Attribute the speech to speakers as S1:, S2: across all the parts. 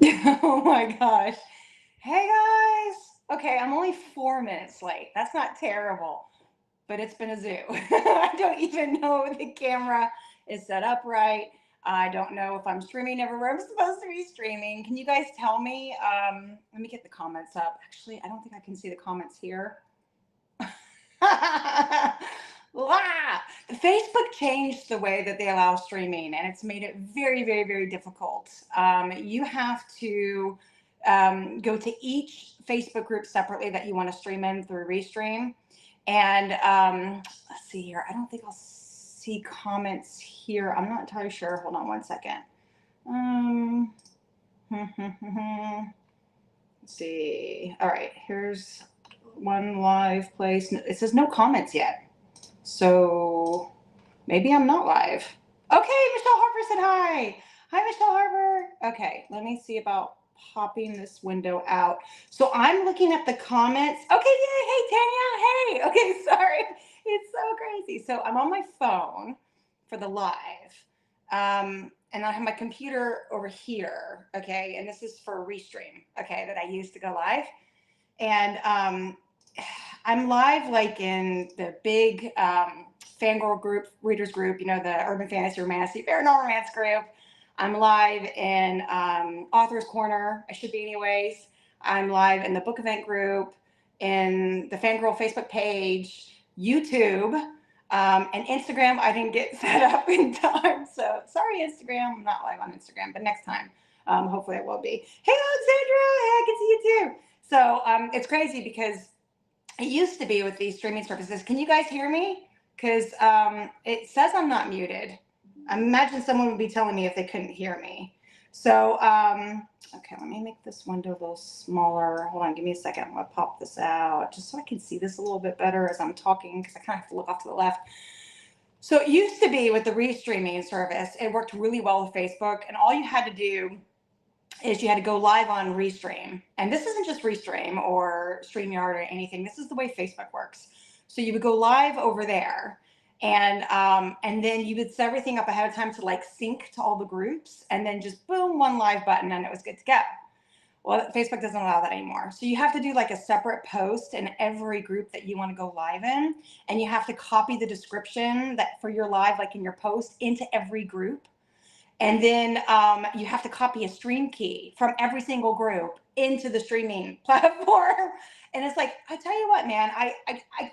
S1: Oh my gosh. Hey guys. Okay, I'm only 4 minutes late. That's not terrible, but it's been a zoo. I don't even know if the camera is set up right. I don't know if I'm streaming everywhere I'm supposed to be streaming. Can you guys tell me? Let me get the comments up. Actually, I don't think I can see the comments here. Wow. Facebook changed the way that they allow streaming, and it's made it very, very, very difficult. You have to go to each Facebook group separately that you want to stream in through Restream. And let's see here. I don't think I'll see comments here. I'm not entirely sure. Hold on one second. Um, let's see. All right, here's one live place. It says no comments yet. So maybe I'm not live. Okay, Michelle Harper said hi. Hi, Michelle Harper. Okay, let me see about popping this window out. So I'm looking at the comments. Okay, yay. Hey, Tanya. Hey. Okay, sorry. It's so crazy. So I'm on my phone for the live. And I have my computer over here. Okay, and this is for Restream. Okay, that I use to go live. And I'm live like in the big FanGrrrl group, readers group, you know, the Urban Fantasy Romantasy Paranormal Romance group. I'm live in Author's Corner. I should be anyways. I'm live in the book event group, in the FanGrrrl Facebook page, YouTube, and Instagram. I didn't get set up in time. So sorry, Instagram. I'm not live on Instagram, but next time, hopefully I will be. Hey, Alexandra. Hey, I can see you too. So it's crazy because it used to be with these streaming services. Can you guys hear me? Because it says I'm not muted. I imagine someone would be telling me if they couldn't hear me. So, okay, let me make this window a little smaller. Hold on, give me a second. I'm going to pop this out just so I can see this a little bit better as I'm talking because I kind of have to look off to the left. So it used to be with the restreaming service, it worked really well with Facebook, and all you had to do is you had to go live on Restream. And this isn't just Restream or StreamYard or anything. This is the way Facebook works. So you would go live over there, and then you would set everything up ahead of time to like sync to all the groups, and then just boom, one live button, and it was good to go. Well, Facebook doesn't allow that anymore. So you have to do like a separate post in every group that you want to go live in, and you have to copy the description that for your live, like in your post, into every group. And then you have to copy a stream key from every single group into the streaming platform. And it's like, I tell you what, man, I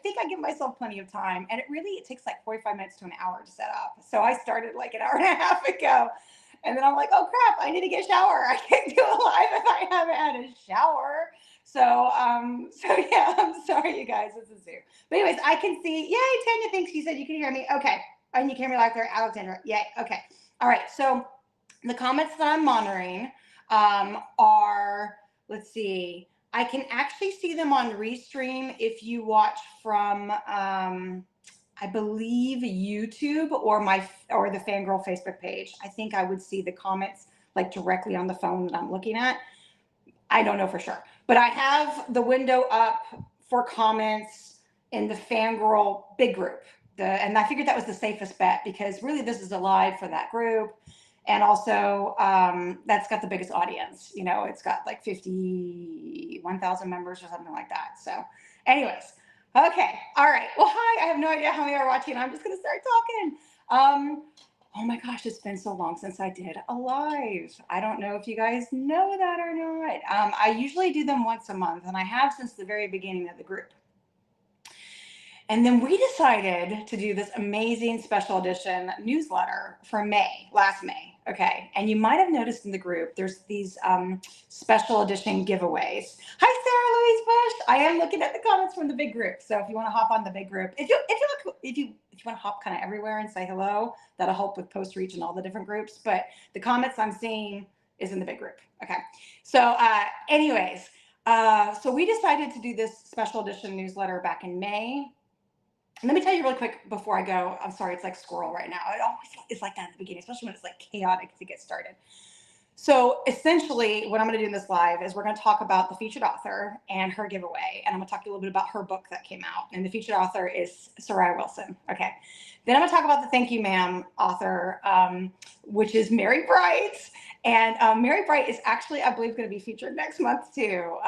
S1: think I give myself plenty of time. And it takes like 45 minutes to an hour to set up. So I started like an hour and a half ago. And then I'm like, oh crap, I need to get a shower. I can't do it live if I haven't had a shower. So yeah, I'm sorry, you guys. This is zoo. But anyways, I can see. Yay, Tanya thinks she said you can hear me. Okay. And you can hear me live there, Alexandra. Yay. Okay. All right, so the comments that I'm monitoring are, let's see, I can actually see them on Restream if you watch from, I believe, YouTube or the FanGrrrl Facebook page. I think I would see the comments like directly on the phone that I'm looking at. I don't know for sure, but I have the window up for comments in the FanGrrrl big group. And I figured that was the safest bet because really this is a live for that group. And also that's got the biggest audience. You know, it's got like 51,000 members or something like that. So anyways, okay. All right. Well, hi. I have no idea how many are watching. I'm just going to start talking. Oh my gosh, it's been so long since I did a live. I don't know if you guys know that or not. I usually do them once a month, and I have since the very beginning of the group. And then we decided to do this amazing special edition newsletter for last May. Okay. And you might have noticed in the group, there's these special edition giveaways. Hi, Sarah Louise Bush. I am looking at the comments from the big group. So if you want to hop on the big group, if you want to hop kind of everywhere and say hello, that'll help with post reach and all the different groups. But the comments I'm seeing is in the big group. Okay. So anyways, so we decided to do this special edition newsletter back in May. Let me tell you really quick before I go. I'm sorry, it's like squirrel right now. It always is like that at the beginning, especially when it's like chaotic to get started. So essentially what I'm going to do in this live is we're going to talk about the featured author and her giveaway. And I'm going to talk a little bit about her book that came out. And the featured author is Sariah Wilson. Okay. Then I'm going to talk about the Thank You Ma'am author, which is Merri Bright. And Merri Bright is actually, I believe, going to be featured next month too.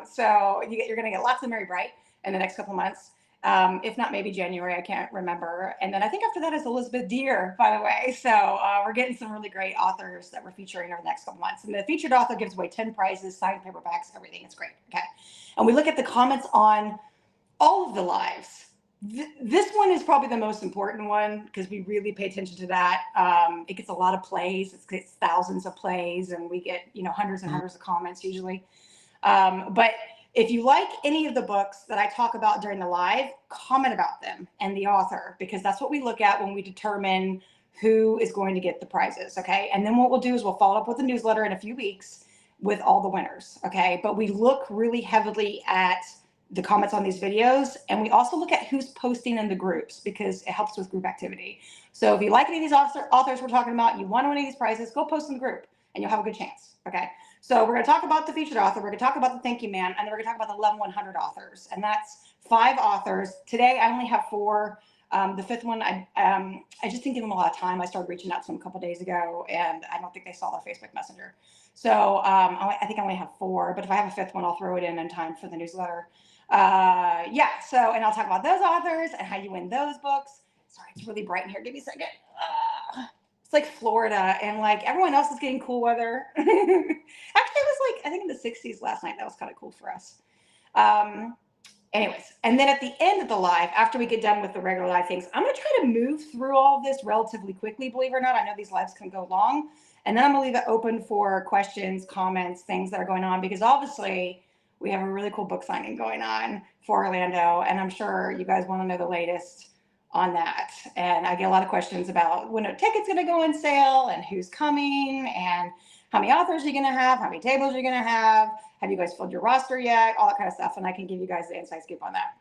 S1: So you're going to get lots of Merri Bright in the next couple months. If not, maybe January, I can't remember. And then I think after that is Elizabeth Deer, by the way. So we're getting some really great authors that we're featuring over the next couple months. And the featured author gives away 10 prizes, signed paperbacks, everything. It's great. Okay. And we look at the comments on all of the lives. This one is probably the most important one because we really pay attention to that. It gets a lot of plays. It gets thousands of plays, and we get, hundreds and hundreds of comments usually. But if you like any of the books that I talk about during the live, comment about them and the author, because that's what we look at when we determine who is going to get the prizes, okay? And then what we'll do is we'll follow up with a newsletter in a few weeks with all the winners, okay? But we look really heavily at the comments on these videos, and we also look at who's posting in the groups because it helps with group activity. So if you like any of these authors we're talking about, you want one of these prizes, go post in the group and you'll have a good chance, okay? So we're going to talk about the featured author, we're going to talk about the Thank You Man, and then we're going to talk about the 11-100 authors, and that's 5 authors. Today I only have 4. The 5th one, I just didn't give them a lot of time. I started reaching out to them a couple days ago, and I don't think they saw the Facebook Messenger. So I think I only have 4, but if I have a 5th one, I'll throw it in time for the newsletter. Yeah, so, and I'll talk about those authors and how you win those books. Sorry, it's really bright in here. Give me a second. It's like Florida, and like everyone else is getting cool weather. Actually, it was like, I think in the 60s last night. That was kind of cool for us. Anyways, and then at the end of the live, after we get done with the regular live things, I'm going to try to move through all of this relatively quickly, believe it or not. I know these lives can go long, and then I'm going to leave it open for questions, comments, things that are going on, because obviously we have a really cool book signing going on for Orlando, and I'm sure you guys want to know the latest on that. And I get a lot of questions about when a ticket's going to go on sale and who's coming and how many authors you're going to have, how many tables you're going to have you guys filled your roster yet, all that kind of stuff, and I can give you guys the inside scoop on that.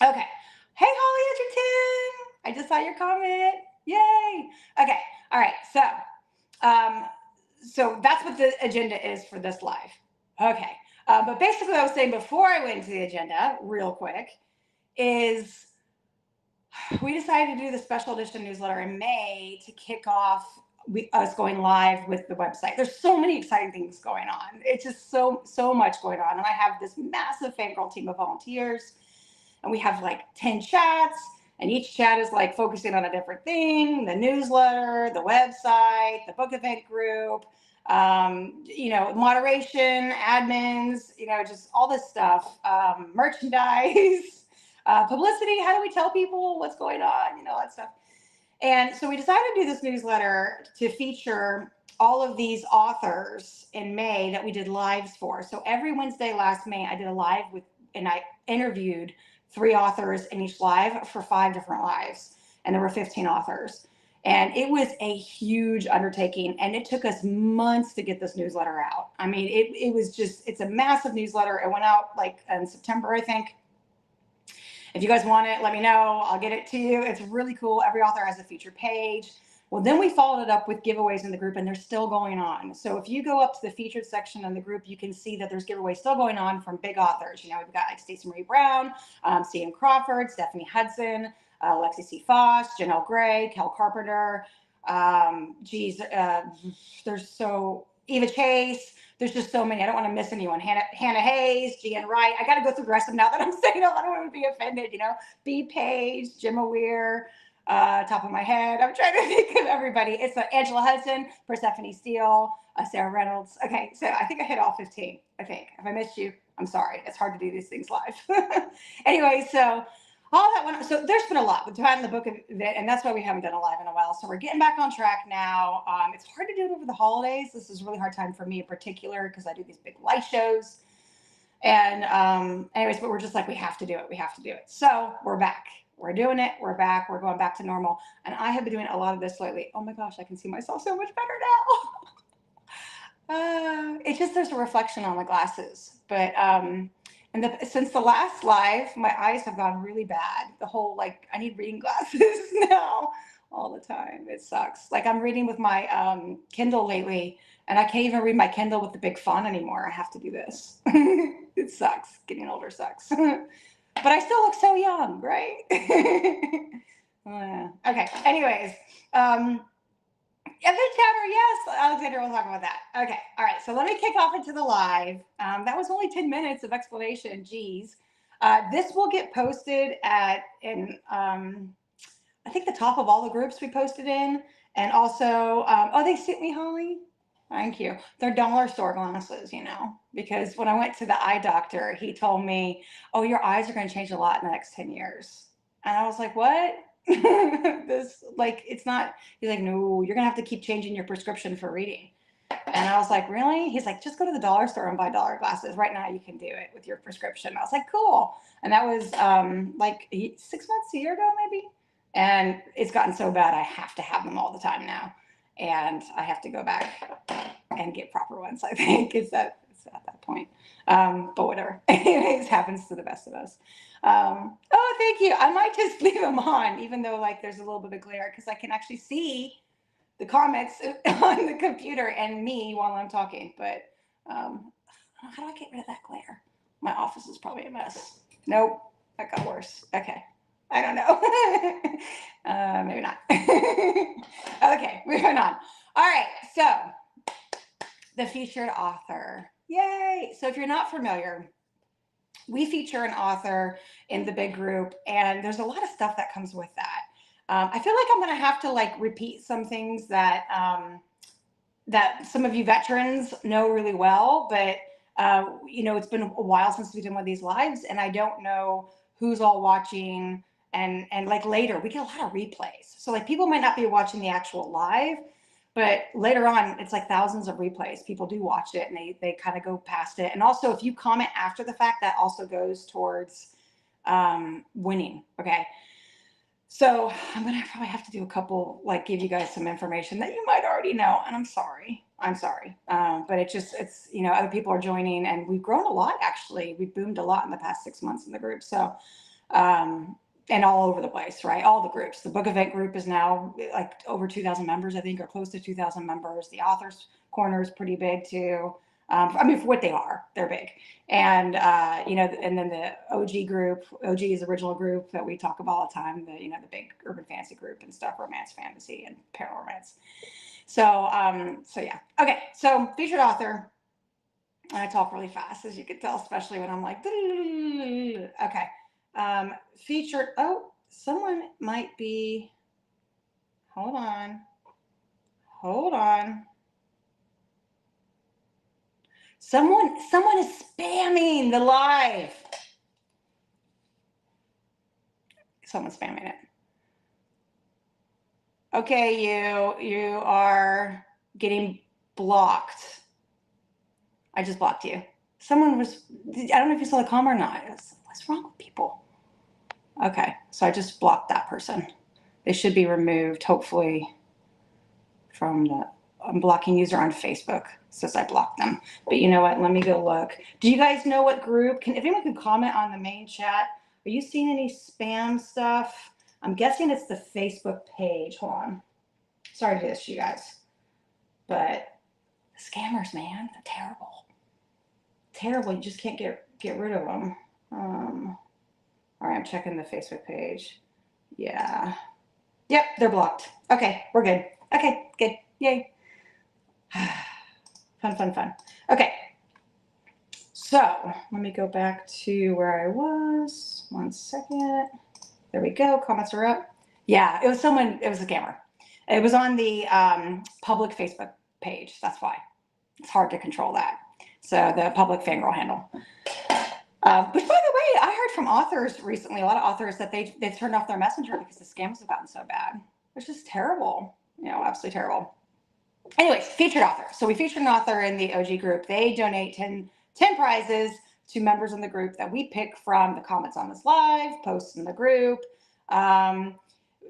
S1: Okay. Hey, Holly Edgerton, I just saw your comment. Yay. Okay. All right. So that's what the agenda is for this live. Okay. But basically what I was saying before I went into the agenda real quick is we decided to do the special edition newsletter in May to kick off us going live with the website. There's so many exciting things going on. It's just so much going on. And I have this massive FanGrrrl team of volunteers, and we have like 10 chats, and each chat is like focusing on a different thing: the newsletter, the website, the book event group, moderation, admins, just all this stuff, merchandise, publicity. How do we tell people what's going on? All that stuff. And so we decided to do this newsletter to feature all of these authors in May that we did lives for. So every Wednesday last May, I did a live and I interviewed 3 authors in each live for 5 different lives. And there were 15 authors. And it was a huge undertaking, and it took us months to get this newsletter out. I mean, it's a massive newsletter. It went out like in September, I think. If you guys want it, let me know. I'll get it to you. It's really cool. Every author has a featured page. Well, then we followed it up with giveaways in the group, and they're still going on. So if you go up to the featured section in the group, you can see that there's giveaways still going on from big authors. We've got like Stacey Marie Brown, C.M. Crawford, Stephanie Hudson, Lexi C. Foss, Janelle Gray, Kel Carpenter. Eva Chase. There's just so many. I don't want to miss anyone. Hannah Hayes, Gian Wright. I got to go through the rest of them now that I'm saying them. I don't want to be offended, B. Page, Gemma Weir, top of my head. I'm trying to think of everybody. It's Angela Hudson, Persephone Steele, Sarah Reynolds. Okay, so I think I hit all 15, I think. If I missed you, I'm sorry. It's hard to do these things live. Anyway, so all that went on. So there's been a lot with the book event, and that's why we haven't done a live in a while. So we're getting back on track now. It's hard to do it over the holidays. This is a really hard time for me in particular because I do these big light shows. And anyways, but we're just like, we have to do it. We have to do it. So we're back. We're doing it. We're back. We're going back to normal. And I have been doing a lot of this lately. Oh my gosh, I can see myself so much better now. It's just there's a reflection on the glasses. But since the last live, my eyes have gone really bad. The whole, I need reading glasses now all the time. It sucks. Like I'm reading with my Kindle lately, And I can't even read my Kindle with the big font anymore. I have to do this. It sucks. Getting older sucks. But I still look so young, right? Okay. Anyways, Event Chatter, yes, Alexander will talk about that. Okay. All right. So let me kick off into the live. That was only 10 minutes of explanation. Geez. This will get posted I think the top of all the groups we posted in. And also, oh, they sent me, Holly. Thank you. They're dollar store glasses, you know, because when I went to the eye doctor, he told me, oh, your eyes are going to change a lot in the next 10 years. And I was like, what? This, like, it's not, he's like, no, you're going to have to keep changing your prescription for reading. And I was like, really? He's like, just go to the dollar store and buy dollar glasses. Right now you can do it with your prescription. I was like, cool. And that was like 6 months, a year ago, maybe. And it's gotten so bad, I have to have them all the time now. And I have to go back and get proper ones, I think. It's at that point. But whatever. It happens to the best of us. Oh, thank you. I might just leave them on, even though like there's a little bit of glare, because I can actually see the comments on the computer and me while I'm talking. But how do I get rid of that glare? My office is probably a mess. Nope, that got worse. Okay. I don't know. Maybe not. Okay, moving on. All right, so the featured author. Yay! So if you're not familiar, we feature an author in the big group, and there's a lot of stuff that comes with that. I feel like I'm going to have to like repeat some things that that some of you veterans know really well, but you know, it's been a while since we've done one of these lives, and I don't know who's all watching. And like later, we get a lot of replays. So like people might not be watching the actual live, but later on, it's like thousands of replays. People do watch it and they kind of go past it. And also if you comment after the fact, that also goes towards winning. Okay. So I'm going to probably have to do a couple, like give you guys some information that you might already know. And I'm sorry. But it's, you know, other people are joining and we've grown a lot, actually. We've boomed a lot in the past 6 months in the group. So, and all over the place, right? All the groups. The book event group is now like over 2,000 members, I think, or close to 2,000 members. The authors corner is pretty big too. I mean, for what they are, they're big. And, you know, and then the OG group, OG is the original group that we talk about all the time, the, you know, the big urban fantasy group and stuff, romance, fantasy, and paranormal romance. So, so yeah. Okay. So featured author. I talk really fast, as you can tell, especially when I'm like, okay. Featured, oh, someone might be, hold on. Someone is spamming the live. Someone's spamming it. Okay, you are getting blocked. I just blocked you. Someone was, I don't know if you saw the comment or not. What's wrong with people? Okay, so I just blocked that person. They should be removed, hopefully, from the, I'm blocking user on Facebook. It says I blocked them. But you know what? Let me go look. Do you guys know what group? If anyone can comment on the main chat, are you seeing any spam stuff? I'm guessing it's the Facebook page. Hold on. Sorry to do this to you guys. But scammers, man, they're terrible. Terrible. You just can't get rid of them. All right, I'm checking the Facebook page. Yeah. Yep, they're blocked. Okay, we're good. Okay, good. Yay. Fun. Okay. So let me go back to where I was. 1 second. There we go. Comments are up. Yeah, it was someone, it was a scammer. It was on the public Facebook page. That's why. It's hard to control that. So the public FanGrrrl handle. Which, by the way, I heard from authors recently, a lot of authors, that they've turned off their messenger because the scams have gotten so bad, which is terrible. You know, absolutely terrible. Anyways, featured author. So we featured an author in the OG group. They donate 10 prizes to members in the group that we pick from the comments on this live, posts in the group,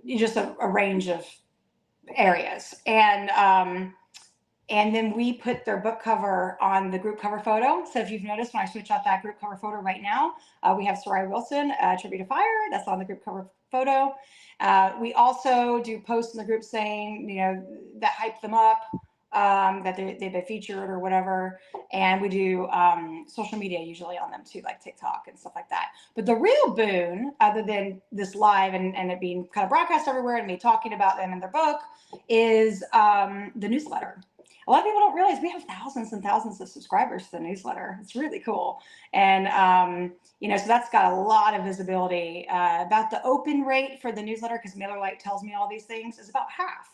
S1: just a range of areas. And then we put their book cover on the group cover photo. So if you've noticed, when I switch out that group cover photo right now, we have Sariah Wilson, Tribute to Fire. That's on the group cover photo. We also do posts in the group saying, you know, that hype them up, that they've been featured or whatever. And we do social media usually on them too, like TikTok and stuff like that. But the real boon, other than this live and it being kind of broadcast everywhere and me talking about them in their book, is the newsletter. A lot of people don't realize we have thousands and thousands of subscribers to the newsletter. It's really cool. And, you know, so that's got a lot of visibility. About the open rate for the newsletter, because MailerLite tells me all these things, is about half.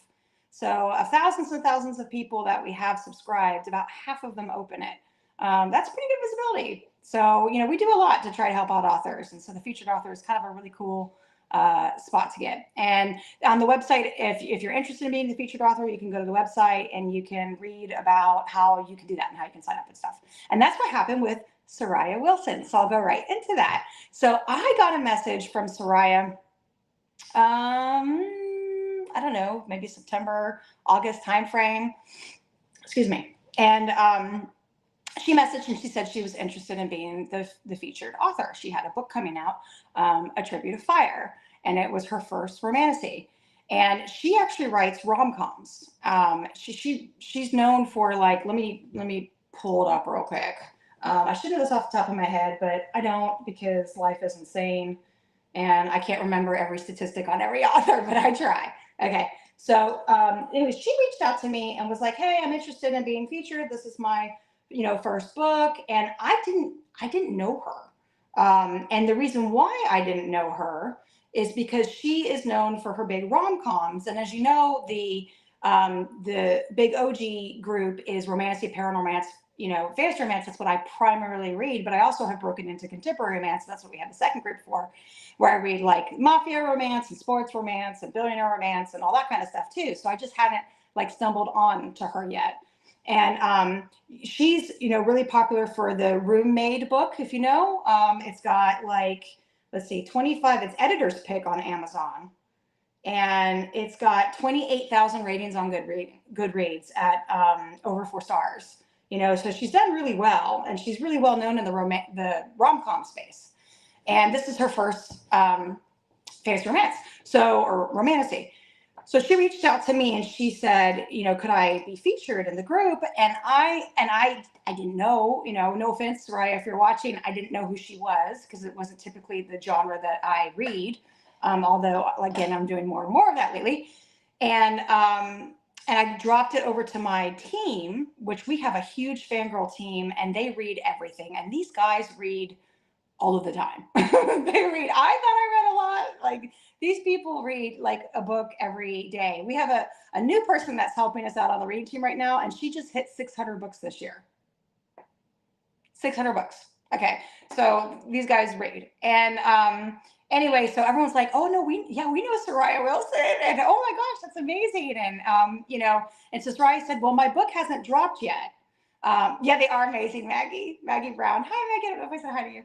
S1: So thousands and thousands of people that we have subscribed, about half of them open it. That's pretty good visibility. So, you know, we do a lot to try to help out authors. And so the featured author is kind of a really cool spot to get. And on the website, if you're interested in being the featured author, you can go to the website and you can read about how you can do that and how you can sign up and stuff. And that's what happened with Sariah Wilson. So I'll go right into that. So I got a message from Sariah, I don't know, maybe September, August timeframe. Excuse me. And she messaged and she said she was interested in being the featured author. She had a book coming out, A Tribute of Fire, and it was her first romantasy. And she actually writes rom-coms. She's known for, like, let me pull it up real quick. I should know this off the top of my head, but I don't, because life is insane and I can't remember every statistic on every author, but I try. Okay. So anyway, she reached out to me and was like, hey, I'm interested in being featured. This is my, you know, first book. And I didn't know her. And the reason why I didn't know her is because she is known for her big rom-coms. And as you know, the big OG group is Romantasy, Paranormal Romance, you know, fantasy romance. That's what I primarily read, but I also have broken into contemporary romance. That's what we have the second group for, where I read like mafia romance and sports romance and billionaire romance and all that kind of stuff too. So I just hadn't like stumbled on to her yet. And she's, you know, really popular for the Roommate book, if you know. It's got like, let's see, 25, it's editor's pick on Amazon. And it's got 28,000 ratings on Goodreads at over 4 stars. You know, so she's done really well, and she's really well known in the rom-com space. And this is her first fantasy romance, or romantasy. So she reached out to me and she said, you know, could I be featured in the group? And I didn't know, you know, no offense, Sariah, if you're watching, I didn't know who she was because it wasn't typically the genre that I read. Although again, I'm doing more and more of that lately. And I dropped it over to my team, which we have a huge fangirl team, and they read everything. And these guys read all of the time. They read. I thought I read a lot. Like, these people read like a book every day. We have a new person that's helping us out on the reading team right now, and she just hit 600 books this year. 600 books. Okay, so these guys read. And anyway, so everyone's like, oh no, we know Sariah Wilson, and oh my gosh, that's amazing. And you know, and so Sariah said, well, my book hasn't dropped yet. Yeah, they are amazing, Maggie Brown. Hi, Maggie. I don't know if I said hi to you.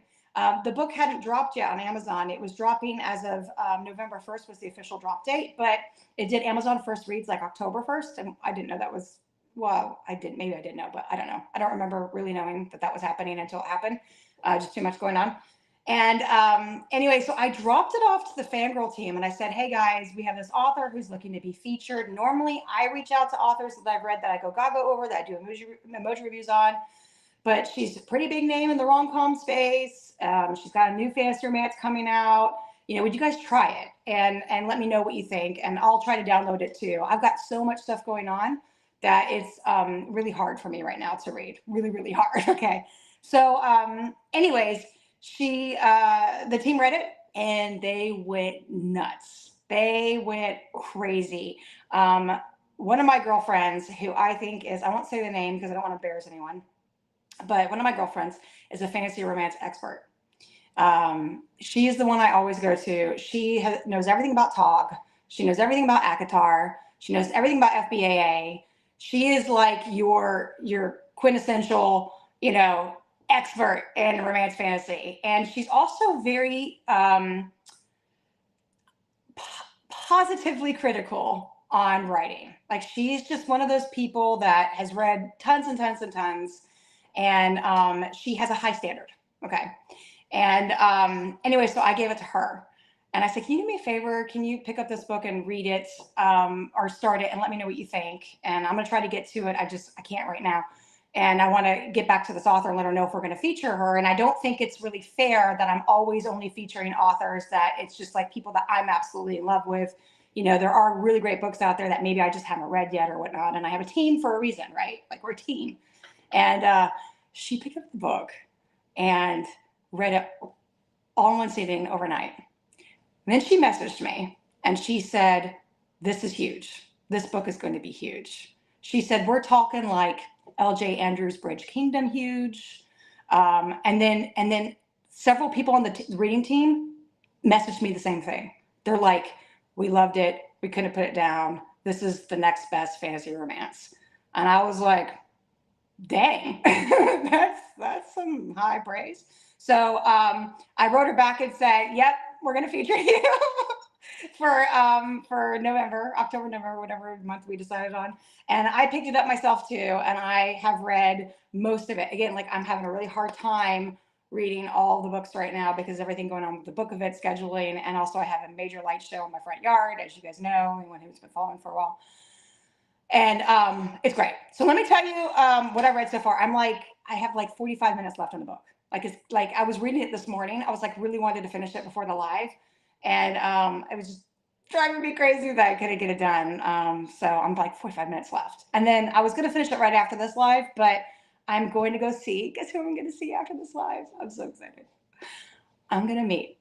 S1: The book hadn't dropped yet on Amazon. It was dropping as of November 1st was the official drop date, but it did. Amazon first reads like October 1st, and I didn't know that was. Well, maybe I did know, but I don't know. I don't remember really knowing that was happening until it happened. Just too much going on. And anyway, so I dropped it off to the FanGrrrl team and I said, hey guys, we have this author who's looking to be featured. Normally I reach out to authors that I've read that I go gaga over, that I do emoji reviews on, but she's a pretty big name in the rom-com space. She's got a new fantasy romance coming out. You know, would you guys try it and let me know what you think? And I'll try to download it too. I've got so much stuff going on that it's really hard for me right now to read. Really, really hard. Okay. So anyways, the team read it and they went nuts. They went crazy. One of my girlfriends who I think is, I won't say the name because I don't want to embarrass anyone, but one of my girlfriends is a fantasy romance expert. She is the one I always go to. She knows everything about TOG. She knows everything about ACOTAR. She knows everything about FBAA. She is like your quintessential, you know, expert in romance fantasy. And she's also very positively critical on writing. Like, she's just one of those people that has read tons and tons and tons. And she has a high standard. Okay. And anyway, so I gave it to her. And I said, can you do me a favor? Can you pick up this book and read it, or start it and let me know what you think? And I'm going to try to get to it. I can't right now. And I want to get back to this author and let her know if we're going to feature her. And I don't think it's really fair that I'm always only featuring authors that it's just like people that I'm absolutely in love with. You know, there are really great books out there that maybe I just haven't read yet or whatnot. And I have a team for a reason, right? Like, we're a team. And she picked up the book and read it all in one sitting overnight. And then she messaged me and she said, this is huge. This book is going to be huge. She said, we're talking like L.J. Andrews' Bridge Kingdom huge. And then several people on the reading team messaged me the same thing. They're like, we loved it. We couldn't put it down. This is the next best fantasy romance. And I was like, dang, that's some high praise. So I wrote her back and said, yep, we're going to feature you for October, November, whatever month we decided on. And I picked it up myself too. And I have read most of it. Again, like, I'm having a really hard time reading all the books right now because everything going on with the book event scheduling. And also I have a major light show in my front yard, as you guys know, anyone who's been following for a while. And it's great. So let me tell you what I read so far. I have like 45 minutes left on the book. Like, it's like, I was reading it this morning. I was like, really wanted to finish it before the live. And it was just driving me crazy that I couldn't get it done. So I'm like 45 minutes left. And then I was going to finish it right after this live, but I'm going to go see, guess who I'm going to see after this live? I'm so excited. I'm going to meet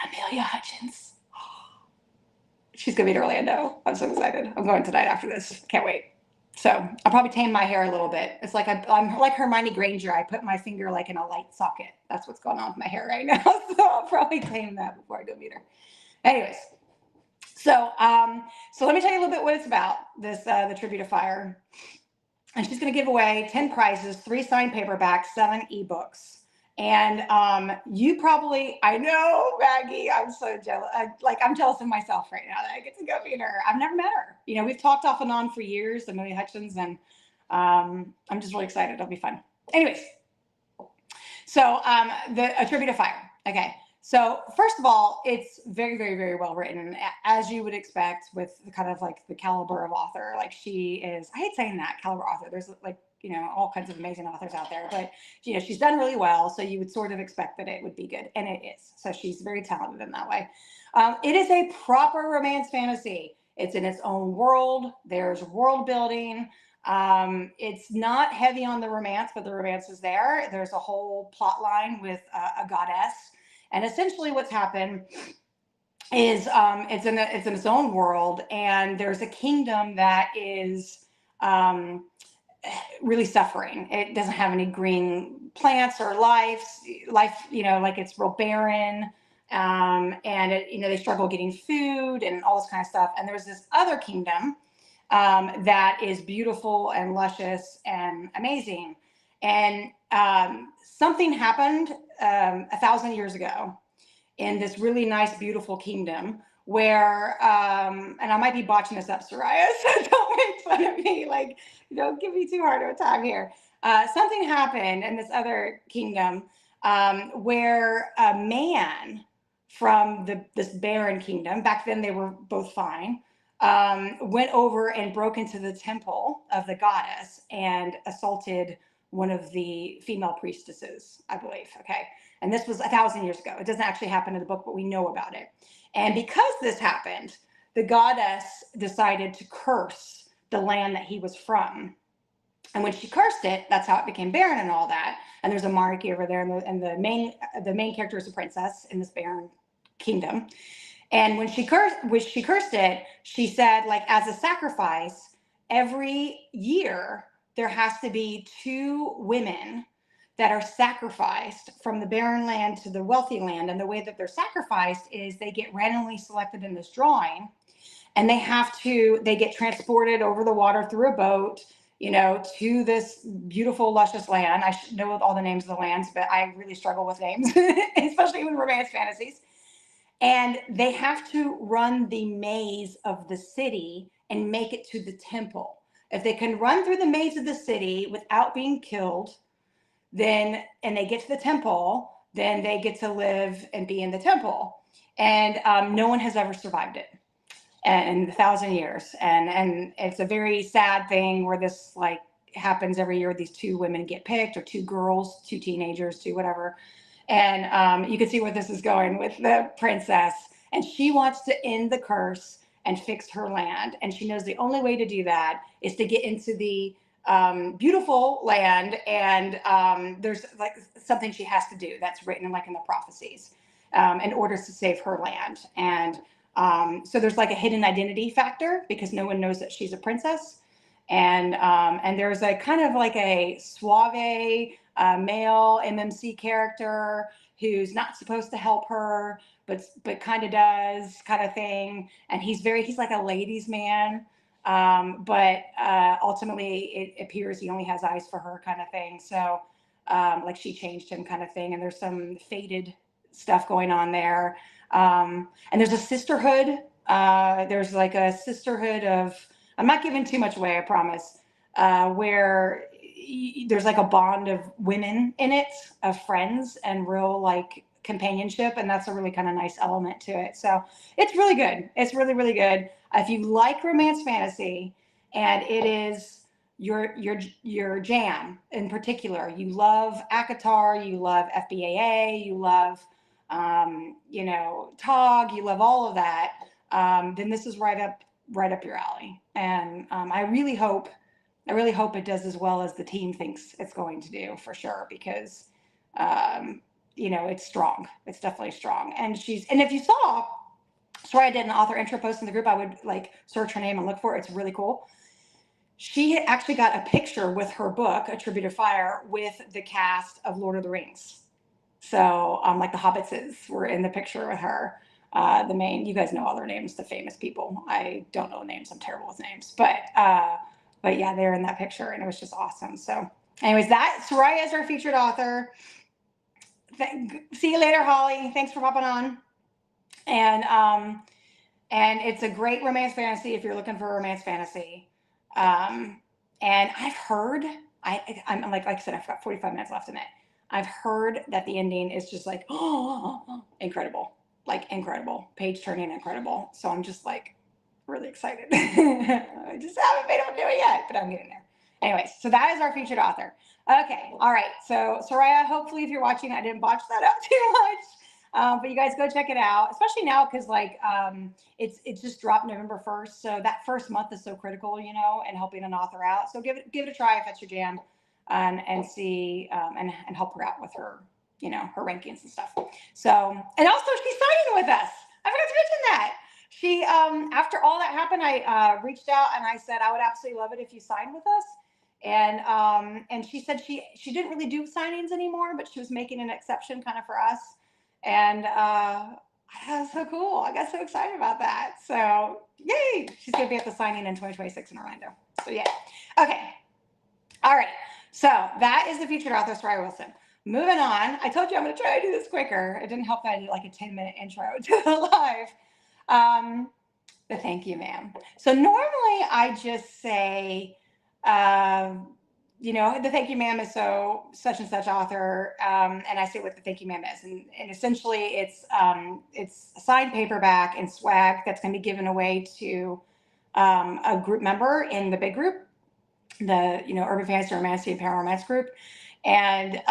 S1: Amelia Hutchins. She's going to be in Orlando. I'm so excited. I'm going tonight after this. Can't wait. So I'll probably tame my hair a little bit. It's like I'm like Hermione Granger. I put my finger like in a light socket. That's what's going on with my hair right now. So I'll probably tame that before I go meet her. Anyways, so let me tell you a little bit what it's about, this the Tribute of Fire. And she's going to give away 10 prizes, 3 signed paperbacks, 7 ebooks. And you probably, I know, Maggie, I'm so jealous. I'm jealous of myself right now that I get to go meet her. I've never met her. You know, we've talked off and on for years, Amelia Hutchins, and I'm just really excited. It'll be fun. Anyways, so A Tribute of Fire. Okay. So first of all, it's very, very, very well written, as you would expect with the kind of like the caliber of author. Like, she is, I hate saying that, caliber author. There's like, you know, all kinds of amazing authors out there, but you know, she's done really well. So you would sort of expect that it would be good, and it is. So she's very talented in that way. It is a proper romance fantasy. It's in its own world. There's world building. It's not heavy on the romance, but the romance is there. There's a whole plot line with a goddess. And essentially what's happened is it's in its own world, and there's a kingdom that is really suffering. It doesn't have any green plants or life, you know, like, it's real barren. And it, you know, they struggle getting food and all this kind of stuff. And there's this other kingdom that is beautiful and luscious and amazing. And something happened 1,000 years ago in this really nice, beautiful kingdom where, and I might be botching this up, Sariah, so don't make fun of me. Like, don't give me too hard of a time here. Something happened in this other kingdom where a man from this barren kingdom, back then they were both fine, went over and broke into the temple of the goddess and assaulted one of the female priestesses, I believe. Okay. And this was 1,000 years ago. It doesn't actually happen in the book, but we know about it. And because this happened, the goddess decided to curse the land that he was from. And when she cursed it, that's how it became barren and all that. And there's a monarchy over there, and the main character is a princess in this barren kingdom. And when she cursed it, she said, like, as a sacrifice, every year there has to be 2 women that are sacrificed from the barren land to the wealthy land. And the way that they're sacrificed is they get randomly selected in this drawing, and they get transported over the water through a boat, you know, to this beautiful, luscious land. I should know all the names of the lands, but I really struggle with names, especially with romance fantasies. And they have to run the maze of the city and make it to the temple. If they can run through the maze of the city without being killed, and they get to the temple, then they get to live and be in the temple. and no one has ever survived it in 1,000 years. And it's a very sad thing where this like happens every year. These two women get picked, or two girls, two teenagers, two whatever. And you can see where this is going with the princess. And she wants to end the curse and fix her land. And she knows the only way to do that is to get into the beautiful land. And there's like something she has to do that's written like in the prophecies in order to save her land. And so there's like a hidden identity factor because no one knows that she's a princess. And there's a kind of like a suave male MMC character who's not supposed to help her, but kind of does, kind of thing. And he's like a ladies' man, but ultimately it appears he only has eyes for her, kind of thing. So like she changed him, kind of thing. And there's some faded stuff going on there. And there's a sisterhood. There's like a sisterhood of, I'm not giving too much away, I promise, where there's like a bond of women in it, of friends and real like companionship. And that's a really kind of nice element to it. So it's really good. It's really, really good. If you like romance fantasy and it is your jam in particular, you love ACOTAR, you love FBAA, you love, you know, TOG, you love all of that, then this is right up your alley. And I really hope it does as well as the team thinks it's going to do, for sure, because you know, it's strong. It's definitely strong. And if you saw, Sariah did an author intro post in the group, I would like search her name and look for it. It's really cool. She actually got a picture with her book, A Tribute of Fire, with the cast of Lord of the Rings. So like the Hobbitses were in the picture with her. The main, you guys know all their names, the famous people. I don't know names. I'm terrible with names, but yeah, they're in that picture, and it was just awesome. So anyways, Sariah is our featured author. See you later, Holly. Thanks for popping on. And it's a great romance fantasy if you're looking for a romance fantasy. And I've heard, I'm like I said, I've got 45 minutes left in it. I've heard that the ending is just like, oh, incredible. Like incredible, page turning incredible. So I'm just like really excited. I just haven't been able to do it yet, but I'm getting there. Anyways, so that is our featured author. Okay, all right. So Sariah, hopefully if you're watching, I didn't botch that up too much. But you guys go check it out, especially now because like it's just dropped November 1st. So that first month is so critical, you know, and helping an author out. So give it a try if that's your jam, and see and help her out with her, you know, her rankings and stuff. So, and also she's signing with us. I forgot to mention that. She, after all that happened, I reached out and I said, I would absolutely love it if you signed with us. And she said she didn't really do signings anymore, but she was making an exception kind of for us. And that was so cool. I got so excited about that. So yay, she's going to be at the signing in 2026 in Orlando. So yeah. Okay. All right. So that is the featured author, Sariah Wilson. Moving on. I told you I'm going to try to do this quicker. It didn't help that I did like a 10-minute intro to the live. The thank you, ma'am. So normally I just say, you know, the thank you, ma'am is so such and such author, and I say what the thank you, ma'am is, and essentially it's a signed paperback and swag that's going to be given away to a group member in the big group, the Urban Fantasy Romantasy and Paranormal Romance group, and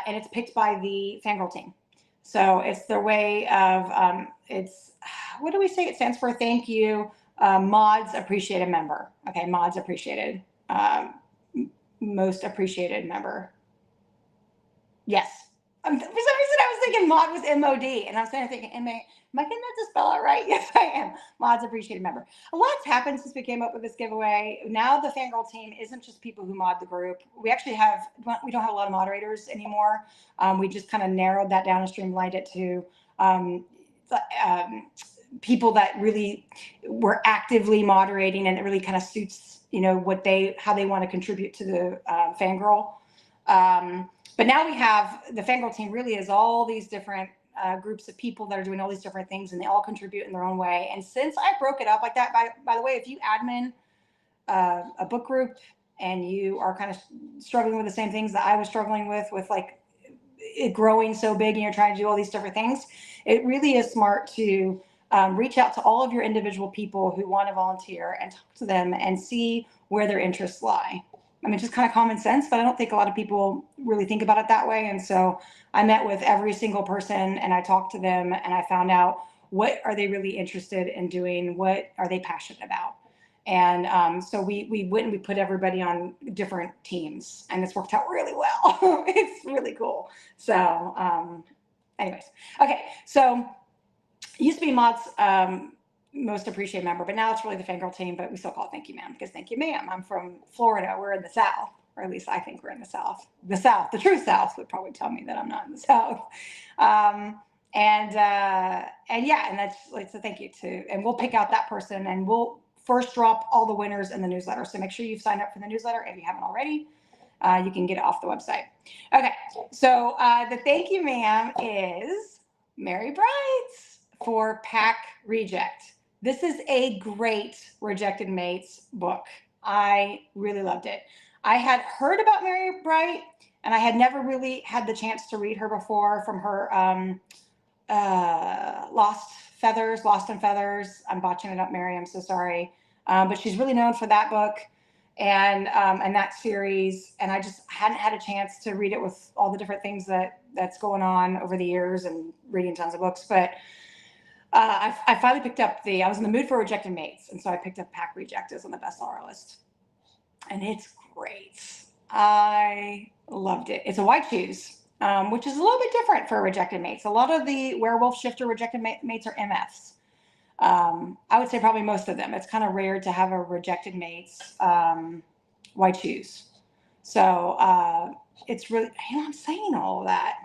S1: it's picked by the FanGrrrl team. So it's their way of it's, what do we say? It stands for thank you, mods appreciated member. Okay, mods appreciated. Most appreciated member. Yes. For some reason I was thinking mod was M-O-D, and I was thinking M-A. Am I getting that to spell it right? Yes, I am. Mods appreciated member. A lot's happened since we came up with this giveaway. Now the FanGrrl team isn't just people who mod the group. We actually we don't have a lot of moderators anymore. We just kind of narrowed that down and streamlined it to people that really were actively moderating, and it really kind of suits, how they want to contribute to the FanGrrl. But now we have the FanGrrl team really is all these different groups of people that are doing all these different things, and they all contribute in their own way. And since I broke it up like that, by the way, if you admin a book group and you are kind of struggling with the same things that I was struggling with like it growing so big and you're trying to do all these different things, it really is smart to reach out to all of your individual people who want to volunteer and talk to them and see where their interests lie. I mean, just kind of common sense, but I don't think a lot of people really think about it that way. And so I met with every single person and I talked to them and I found out what are they really interested in doing? What are they passionate about? And so we went and we put everybody on different teams and it's worked out really well. It's really cool. So anyways, okay. So used to be Maud's most appreciated member, but now it's really the FanGrrrl team, but we still call it Thank You Ma'am because thank you ma'am. I'm from Florida. We're in the South, or at least I think we're in the South. The South, the true South would probably tell me that I'm not in the South. And yeah, and that's like, so thank you to, and we'll pick out that person and we'll first drop all the winners in the newsletter. So make sure you've signed up for the newsletter if you haven't already. You can get it off the website. Okay, so the thank you ma'am is Merri Bright for Pack Reject. This is a great Rejected Mates book. I really loved it. I had heard about Merri Bright and I had never really had the chance to read her before from her Lost in Feathers. I'm botching it up, Mary, I'm so sorry. But she's really known for that book and that series. And I just hadn't had a chance to read it with all the different things that's going on over the years and reading tons of books. But I finally picked up I was in the mood for Rejected Mates. And so I picked up Pack Reject on the bestseller list. And it's great. I loved it. It's a white choose, which is a little bit different for Rejected Mates. A lot of the werewolf shifter Rejected Mates are MFs. I would say probably most of them. It's kind of rare to have a Rejected Mates white choose. So it's really, I'm saying all of that.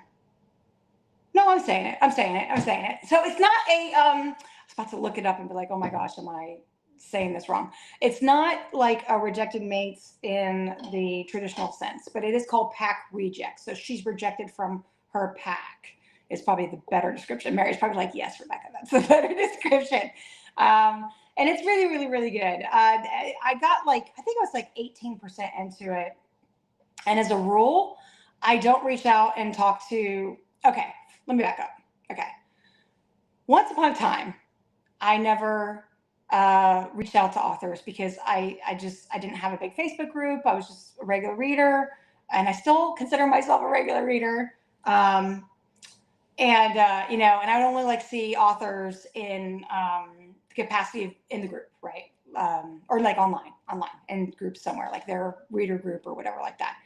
S1: No, I'm saying it. So it's not I was about to look it up and be like, oh my gosh, am I saying this wrong? It's not like a Rejected Mates in the traditional sense, but it is called Pack Reject. So she's rejected from her pack is probably the better description. Mary's probably like, yes, Rebecca, that's the better description. And it's really, really, really good. I got I think I was 18% into it. And as a rule, I don't reach out and talk to, okay, let me back up. Okay. Once upon a time, I never reached out to authors because I didn't have a big Facebook group. I was just a regular reader and I still consider myself a regular reader. And I would only see authors in the capacity of in the group, right? Or online in groups somewhere, like their reader group or whatever like that.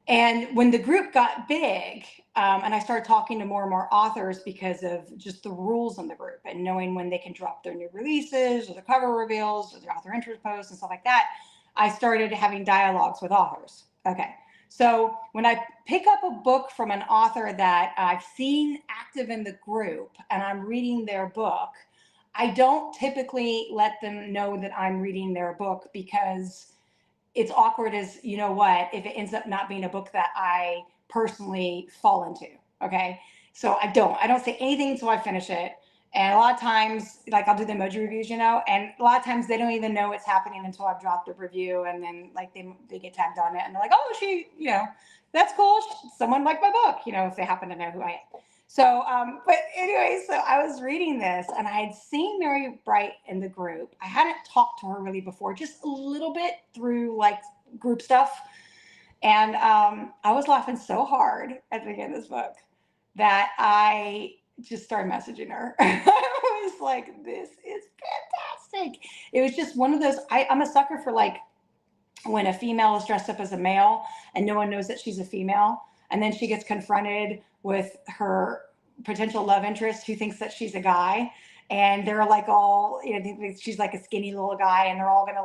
S1: And when the group got big, and I started talking to more and more authors because of just the rules in the group and knowing when they can drop their new releases or the cover reveals or their author interest posts and stuff like that, I started having dialogues with authors. Okay. So when I pick up a book from an author that I've seen active in the group and I'm reading their book, I don't typically let them know that I'm reading their book because it's awkward as, you know what, if it ends up not being a book that I personally fall into, okay? So I don't say anything until I finish it. And a lot of times, I'll do the emoji reviews, and a lot of times they don't even know it's happening until I've dropped a review, and then they get tagged on it, and they're like, oh, that's cool. Someone liked my book, if they happen to know who I am. So, but anyway, so I was reading this and I had seen Merri Bright in the group. I hadn't talked to her really before, just a little bit through group stuff. And I was laughing so hard at the beginning of this book that I just started messaging her. I was like, this is fantastic. It was just one of those, I'm a sucker for when a female is dressed up as a male and no one knows that she's a female. And then she gets confronted with her potential love interest who thinks that she's a guy. And they're all, she's a skinny little guy and they're all going to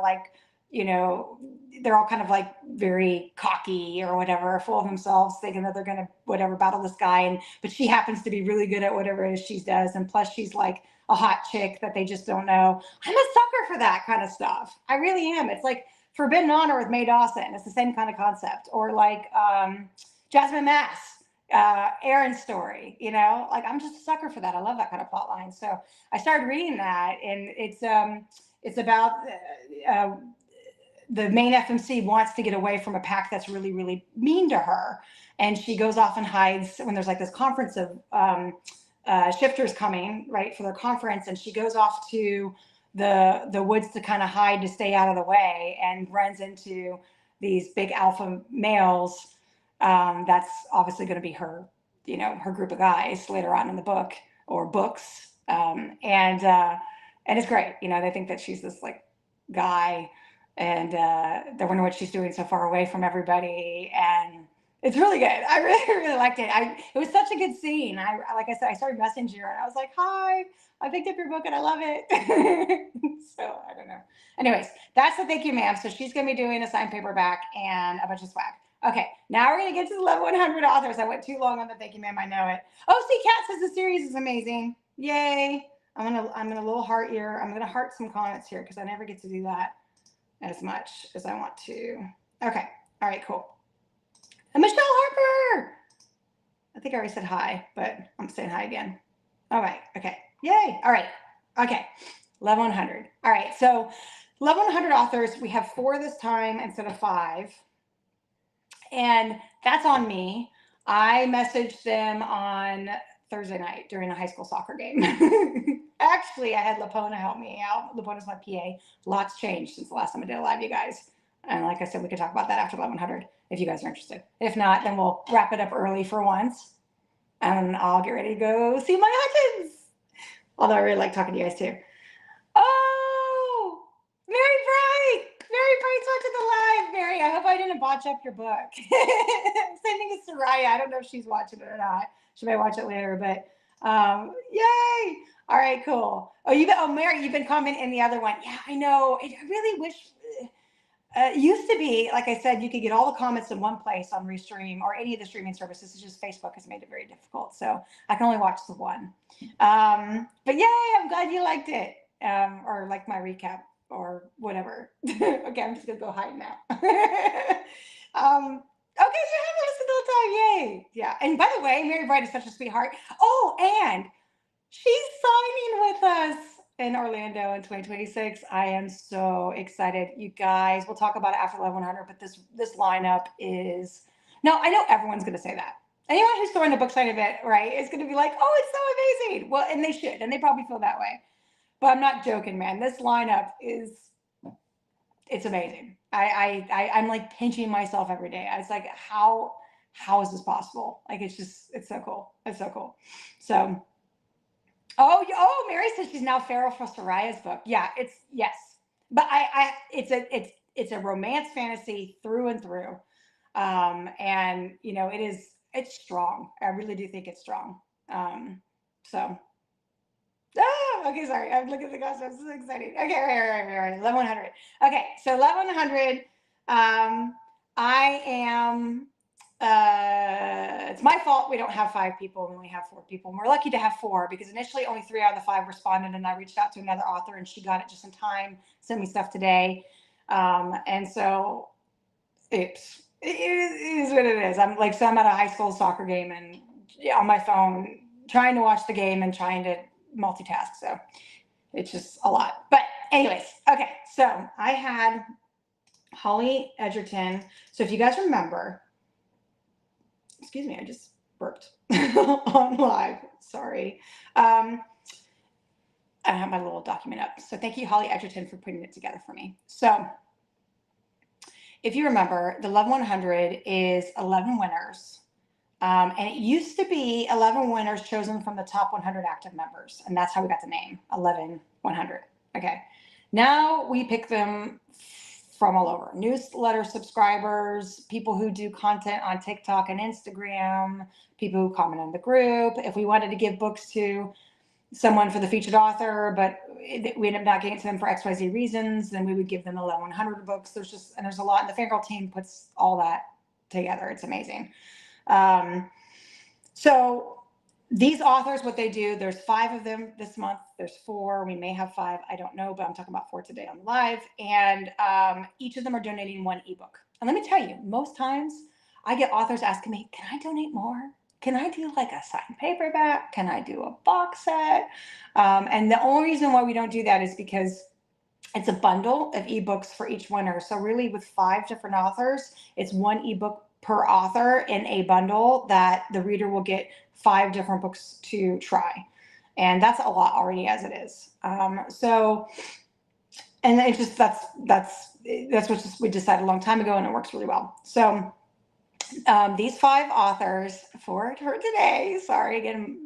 S1: they're all kind of very cocky or whatever, full of themselves, thinking that they're going to battle this guy. But she happens to be really good at whatever it is she does. And plus she's a hot chick that they just don't know. I'm a sucker for that kind of stuff. I really am. It's Forbidden Honor with Mae Dawson. It's the same kind of concept. Or Jasmine Mass, Aaron's story, I'm just a sucker for that. I love that kind of plot line. So I started reading that, and it's about the main FMC wants to get away from a pack that's really, really mean to her. And she goes off and hides when there's like this conference of shifters coming, right, for their conference. And she goes off to the woods to kind of hide, to stay out of the way, and runs into these big alpha males. That's obviously going to be her, you know, her group of guys later on in the book or books. And it's great. You know, they think that she's this like guy, and they're wondering what she's doing so far away from everybody. And it's really good. I really, really liked it. It was such a good scene. Like I said, I started messaging her and I was like, hi, I picked up your book and I love it. So I don't know. Anyways, that's the thank you, ma'am. So she's going to be doing a signed paperback and a bunch of swag. Okay, now we're going to get to the level 100 authors. I went too long on the thank you, ma'am. I know it. Oh, see, Kat says the series is amazing. Yay. I'm gonna little heart here. I'm gonna heart some comments here because I never get to do that as much as I want to. Okay. All right, cool. And Michelle Harper. I think I already said hi, but I'm saying hi again. All right. Okay. Yay. All right. Okay. Level 100. All right. So level 100 authors, we have 4 this time instead of 5. And that's on me. I messaged them on Thursday night during a high school soccer game. Actually, I had Lapona help me out. Lapona's my PA. Lots changed since the last time I did a live, you guys. And like I said, we could talk about that after 1100 if you guys are interested. If not, then we'll wrap it up early for once. And I'll get ready to go see my Hutchins. Although I really like talking to you guys too. Oh, Merri Bright. Merri Bright's watching the live. Merri, I hope I didn't botch up your book. Same thing as Sariah. I don't know if she's watching it or not. She may watch it later, but yay. All right, cool. Oh, Merri, you've been commenting in the other one. Yeah, I know. I really wish it used to be, like I said, you could get all the comments in one place on Restream or any of the streaming services. It's just Facebook has made it very difficult. So I can only watch the one. But yay, I'm glad you liked it. Or liked my recap or whatever. Okay, I'm just gonna go hide now. Okay, you haven't listened the whole time. Yay. Yeah. And by the way, Merri Bright is such a sweetheart. Oh, and she's signing with us in Orlando in 2026. I am so excited. You guys, we'll talk about it after 1100, but this lineup is, no, I know everyone's going to say that. Anyone who's throwing a book signing event, right, is going to be like, oh, it's so amazing. Well, and they should, and they probably feel that way. But I'm not joking, man. This lineup it's amazing. I'm like pinching myself every day. I was like, how is this possible? Like, it's so cool. It's so cool. So, oh, Merri says she's now feral for Sariah's book. Yeah, yes. But it's a romance fantasy through and through. And you know, it's strong. I really do think it's strong. So okay, sorry. I'm looking at the costume. I'm so excited. Okay, all right. Level 100. Okay, so level 100. I am. It's my fault we don't have 5 people. We only have 4 people. And we're lucky to have 4 because initially only 3 out of the 5 responded, and I reached out to another author and she got it just in time. Sent me stuff today, and so it is what it is. I'm at a high school soccer game and on my phone trying to watch the game and trying to multitask, so it's just a lot. But anyways, okay, so I had Holly Edgerton. So if you guys remember, excuse me, I just burped on live, sorry. I have my little document up, so thank you, Holly Edgerton, for putting it together for me. So if you remember, the Love 100 is 11 winners. And it used to be 11 winners chosen from the top 100 active members. And that's how we got the name, 11-100. Okay. Now we pick them from all over. Newsletter subscribers, people who do content on TikTok and Instagram, people who comment in the group. If we wanted to give books to someone for the featured author, but we end up not getting to them for XYZ reasons, then we would give them 11-100 books. There's a lot. And the FanGrrrl team puts all that together. It's amazing. So these authors, what they do, there's 5 of them this month. There's 4. We may have 5. I don't know, but I'm talking about 4 today on the live. And each of them are donating 1 ebook. And let me tell you, most times I get authors asking me, can I donate more? Can I do like a signed paperback? Can I do a box set? And the only reason why we don't do that is because It's a bundle of ebooks for each winner. So really with 5 different authors, it's 1 ebook per author in a bundle that the reader will get 5 different books to try. And that's a lot already as it is. And it just, that's what we decided a long time ago, and it works really well. So these 5 authors for today, sorry, again,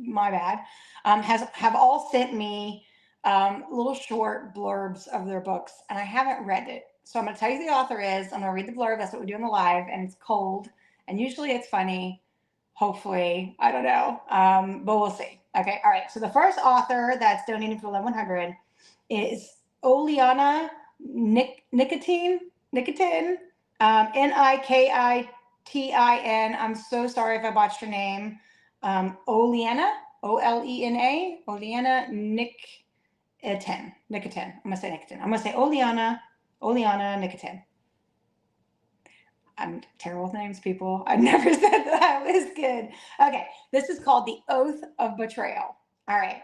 S1: my bad, have all sent me little short blurbs of their books, and I haven't read it. So I'm going to tell you who the author is. I'm going to read the blurb. That's what we do in the live, and it's cold, and usually it's funny. Hopefully, I don't know, but we'll see. Okay, all right. So the first author that's donating for 1100 is Olena Nikitin, Nikitin, Nikitin. I'm so sorry if I botched your name. Olena, Olena, Olena Nikitin. Nikitin. I'm gonna say Nikitin. I'm gonna say Olena Nikitin. I'm terrible with names, people. I never said that was good. Okay, this is called The Oath of Betrayal. All right.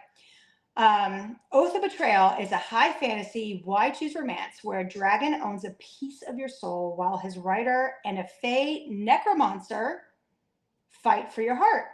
S1: Oath of Betrayal is a high fantasy why choose romance where a dragon owns a piece of your soul while his writer and a fae necromancer fight for your heart.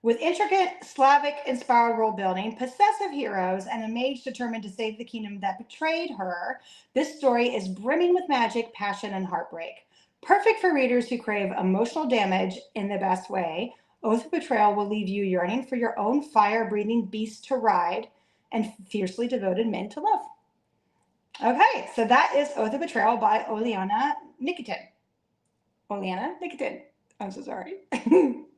S1: With intricate Slavic-inspired world building, possessive heroes, and a mage determined to save the kingdom that betrayed her, this story is brimming with magic, passion, and heartbreak. Perfect for readers who crave emotional damage in the best way, Oath of Betrayal will leave you yearning for your own fire-breathing beast to ride and fiercely devoted men to love. Okay, so that is Oath of Betrayal by Olena Nikitin. Olena Nikitin. I'm so sorry.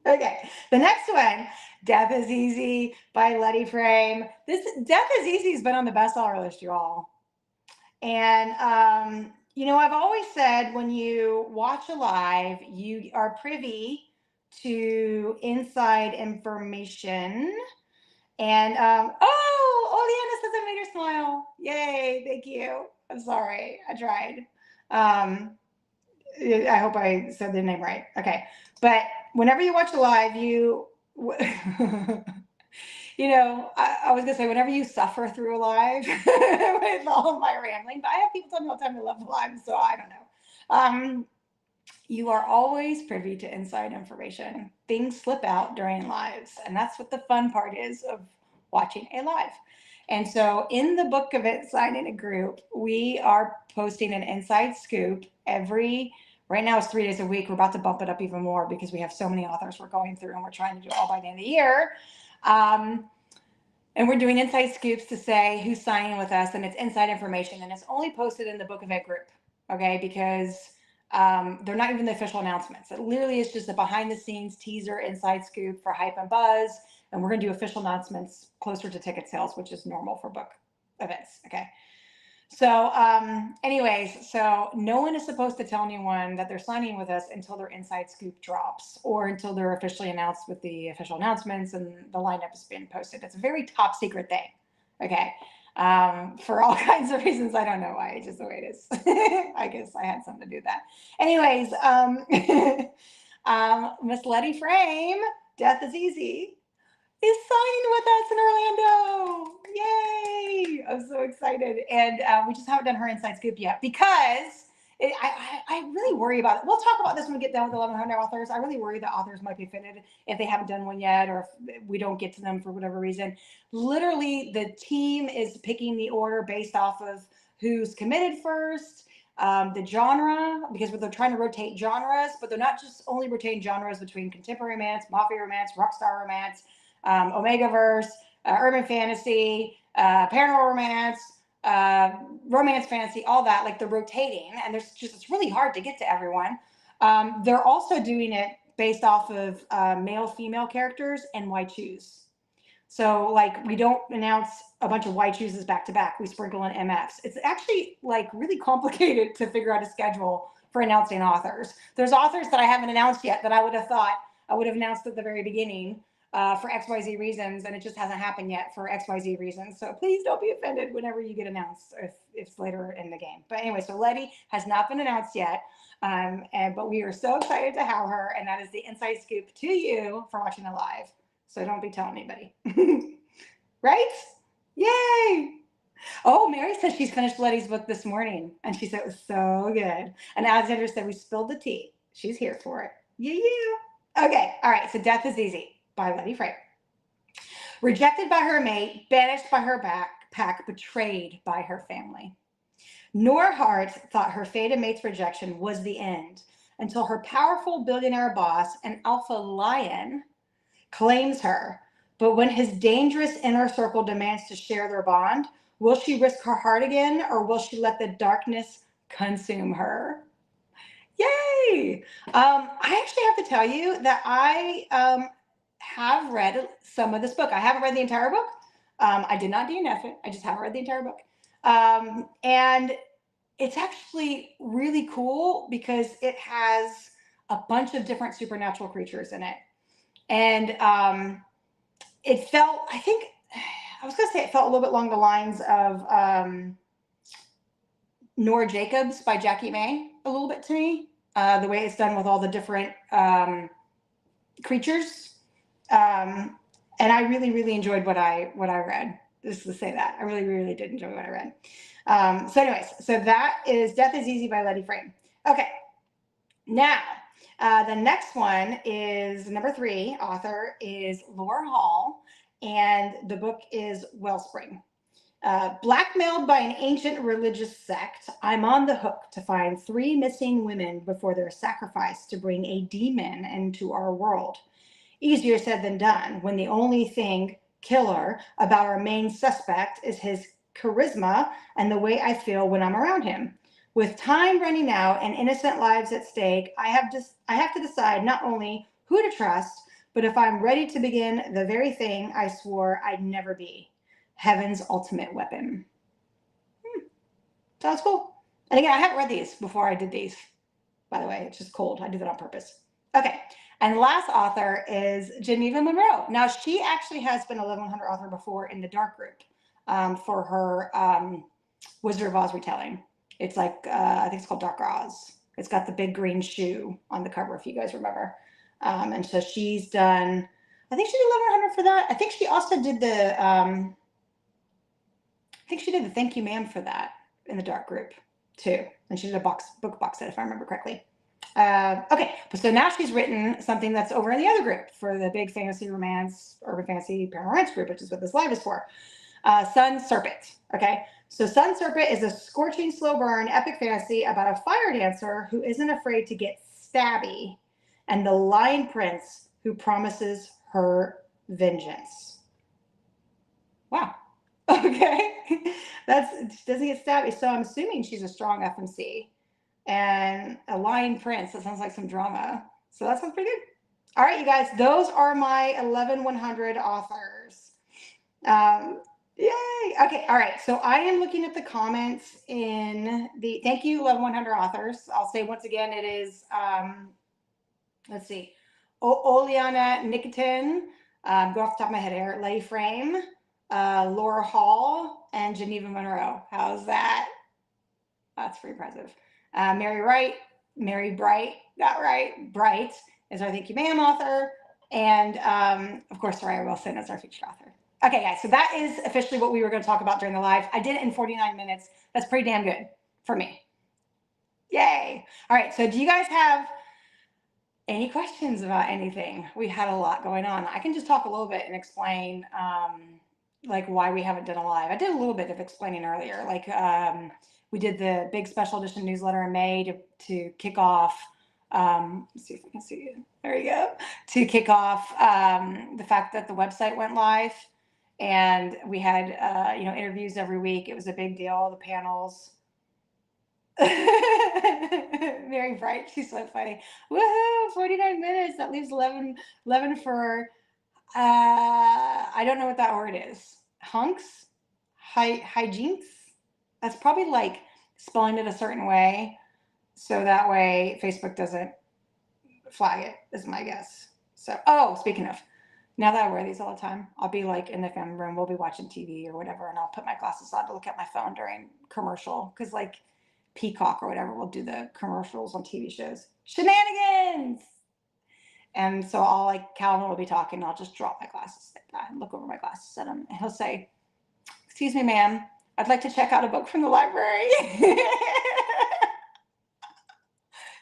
S1: Okay, the next one, Death is Easy by Letty Frame. This Death is Easy has been on the bestseller list, you all. And, you know, I've always said when you watch a live, you are privy to inside information. And, oh, Oleana says I made her smile. Yay, thank you. I'm sorry, I tried. I hope I said the name right. Okay. But whenever you watch a live, you know, I was going to say, whenever you suffer through a live with all of my rambling, but I have people tell me all the time they love the live, so I don't know. You are always privy to inside information. Things slip out during lives, and that's what the fun part is of watching a live. And so in the Book of It sign-in group, we are posting an inside scoop right now it's 3 days a week. We're about to bump it up even more because we have so many authors we're going through, and we're trying to do it all by the end of the year. And we're doing inside scoops to say who's signing with us, and it's inside information, and it's only posted in the Book of It group, okay? Because they're not even the official announcements. It literally is just a behind-the-scenes teaser inside scoop for hype and buzz, and we're going to do official announcements closer to ticket sales, which is normal for book events, okay? So anyways, so no one is supposed to tell anyone that they're signing with us until their inside scoop drops or until they're officially announced with the official announcements and the lineup has been posted. It's a very top secret thing, okay? For all kinds of reasons. I don't know why, it's just the way it is. I guess I had something to do with that. Anyways, Miss Letty Frame, Death is Easy, is signing with us in Orlando. Yay! I'm so excited. And we just haven't done her inside scoop yet because I really worry about it. We'll talk about this when we get done with 1,100 authors. I really worry that authors might be offended if they haven't done one yet or if we don't get to them for whatever reason. Literally, the team is picking the order based off of who's committed first, the genre, because they're trying to rotate genres, but they're not just only rotating genres between contemporary romance, mafia romance, rockstar romance, Omegaverse, urban fantasy, paranormal romance, romance fantasy, all that. Like they're rotating, and it's really hard to get to everyone. They're also doing it based off of male, female characters and why choose. So like we don't announce a bunch of why chooses back to back. We sprinkle in MFs. It's actually like really complicated to figure out a schedule for announcing authors. There's authors that I haven't announced yet that I would have thought I would have announced at the very beginning. For XYZ reasons, and it just hasn't happened yet for XYZ reasons. So please don't be offended whenever you get announced if it's later in the game. But anyway, so Letty has not been announced yet, but we are so excited to have her, and that is the inside scoop to you for watching it live. So don't be telling anybody. Right? Yay! Oh, Mary says she's finished Letty's book this morning, and she said it was so good. And Alexandra said we spilled the tea. She's here for it. You. Okay, all right. So Death is Easy by Letty Frame. Rejected by her mate, banished by her pack, betrayed by her family. Nora Hart thought her fated mate's rejection was the end until her powerful billionaire boss, an alpha lion, claims her. But when his dangerous inner circle demands to share their bond, will she risk her heart again, or will she let the darkness consume her? Yay! I actually have to tell you that I have read some of this book. I haven't read the entire book. I did not DNF it. I just haven't read the entire book. And it's actually really cool because it has a bunch of different supernatural creatures in it. And it felt, I think, I was going to say it felt a little bit along the lines of Nora Jacobs by Jackie May, a little bit to me. The way it's done with all the different creatures. And I really, really enjoyed what I read. Just to say that. I really, really did enjoy what I read. So anyways, so that is Death is Easy by Letty Frame. Okay. Now, the next one is number 3. Author is Laura Hall, and the book is Wellspring. Blackmailed by an ancient religious sect, I'm on the hook to find 3 missing women before they're sacrificed to bring a demon into our world. Easier said than done when the only thing killer about our main suspect is his charisma and the way I feel when I'm around him. With time running out and innocent lives at stake, I have to decide not only who to trust, but if I'm ready to begin the very thing I swore I'd never be. Heaven's ultimate weapon. Sounds cool. And again, I haven't read these before I did these. By the way, it's just cold. I did that on purpose. Okay. And last author is Geneva Monroe. Now, she actually has been a 1100 author before in the dark group for her Wizard of Oz retelling. It's like, I think it's called Dark Oz. It's got the big green shoe on the cover, if you guys remember. And so she's done, I think she did 1100 for that. I think she also did the, Thank You Ma'am for that in the dark group too. And she did a book box set, if I remember correctly. Okay, so now she's written something that's over in the other group for the big fantasy romance, urban fantasy paranormal romance group, which is what this live is for. Sun Serpent. Okay, so Sun Serpent is a scorching slow burn epic fantasy about a fire dancer who isn't afraid to get stabby, and the lion prince who promises her vengeance. Wow. Okay, she doesn't get stabby, so I'm assuming she's a strong FMC. And a lion prince. That sounds like some drama. So that sounds pretty good. All right, you guys, those are my 11100 authors. Yay. Okay. All right. So I am looking at the comments in the, thank you, 11100 authors. I'll say once again, it is, let's see, Olena Nikitin, go off the top of my head here, Letty Frame, Laura Hall, and Geneva Monroe. How's that? That's pretty impressive. Merri Bright, got right. Bright is our Thank You Ma'am author. And of course, Sariah Wilson is our featured author. Okay, guys, so that is officially what we were going to talk about during the live. I did it in 49 minutes. That's pretty damn good for me. Yay. All right, so do you guys have any questions about anything? We had a lot going on. I can just talk a little bit and explain like why we haven't done a live. I did a little bit of explaining earlier, like we did the big special edition newsletter in May to kick off, let's see if we can see it. There you go. To kick off the fact that the website went live, and we had, interviews every week. It was a big deal, the panels. Merri Bright, she's so funny. Woohoo, 49 minutes. That leaves 11 for, I don't know what that word is. Hunks? Hijinks? That's probably like spelling it a certain way, so that way Facebook doesn't flag it, is my guess. So, speaking of, now that I wear these all the time, I'll be like in the family room, we'll be watching TV or whatever, and I'll put my glasses on to look at my phone during commercial, because like Peacock or whatever will do the commercials on TV shows. Shenanigans! And so Calvin will be talking, and I'll just drop my glasses like that and look over my glasses at him, and he'll say, "Excuse me, ma'am, I'd like to check out a book from the library.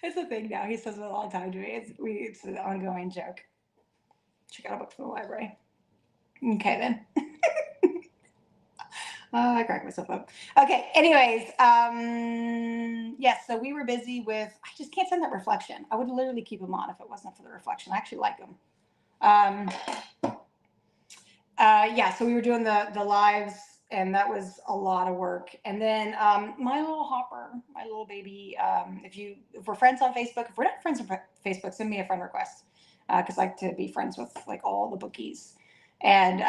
S1: It's a thing now. He says it all the time to me. It's an ongoing joke. Check out a book from the library. Okay, then. I cracked myself up. Okay, anyways, yes, so we were busy with, I just can't send that reflection. I would literally keep them on if it wasn't for the reflection. I actually like them. Yeah, so we were doing the lives, and that was a lot of work. And then my little Hopper, my little baby, if we're friends on Facebook, if we're not friends on Facebook, send me a friend request, because I like to be friends with like all the bookies. And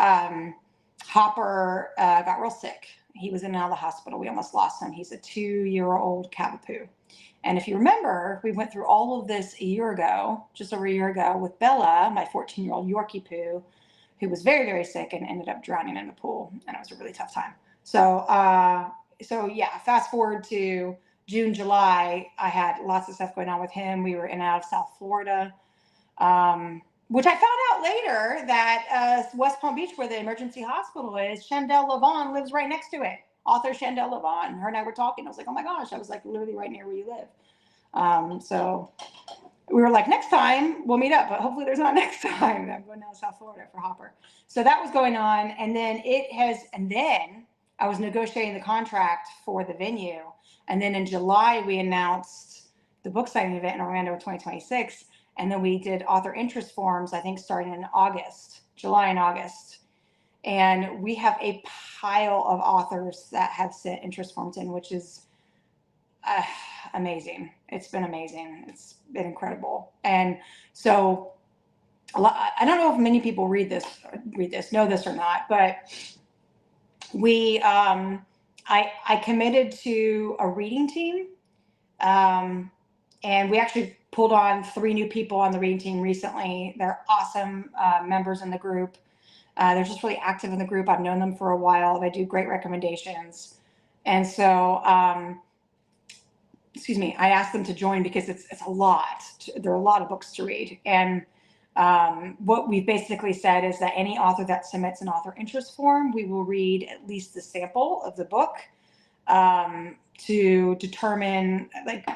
S1: Hopper got real sick. He was in and out of the hospital. We almost lost him. He's a 2-year-old Cavapoo. And if you remember, we went through all of this a year ago, just over a year ago, with Bella, my 14-year-old Yorkie Poo, who was very, very sick and ended up drowning in the pool. And it was a really tough time. So yeah, fast forward to June, July, I had lots of stuff going on with him. We were in and out of South Florida. Which I found out later that West Palm Beach, where the emergency hospital is, Chandel Levon lives right next to it. Author Chandel Levon. Her and I were talking. I was like, oh my gosh, I was like literally right near where you live. So we were like, next time we'll meet up, but hopefully there's not next time. I'm going down to South Florida for Hopper. So that was going on. And then I was negotiating the contract for the venue. And then in July, we announced the book signing event in Orlando 2026. And then we did author interest forms, I think, starting in July and August. And we have a pile of authors that have sent interest forms in, which is amazing. It's been amazing. It's been incredible. And so I don't know if many people know this or not, but I committed to a reading team. And we actually pulled on 3 new people on the reading team recently. They're awesome members in the group. They're just really active in the group. I've known them for a while. They do great recommendations. And so, I asked them to join because it's a lot. There are a lot of books to read. And what we basically said is that any author that submits an author interest form, we will read at least the sample of the book to determine, like,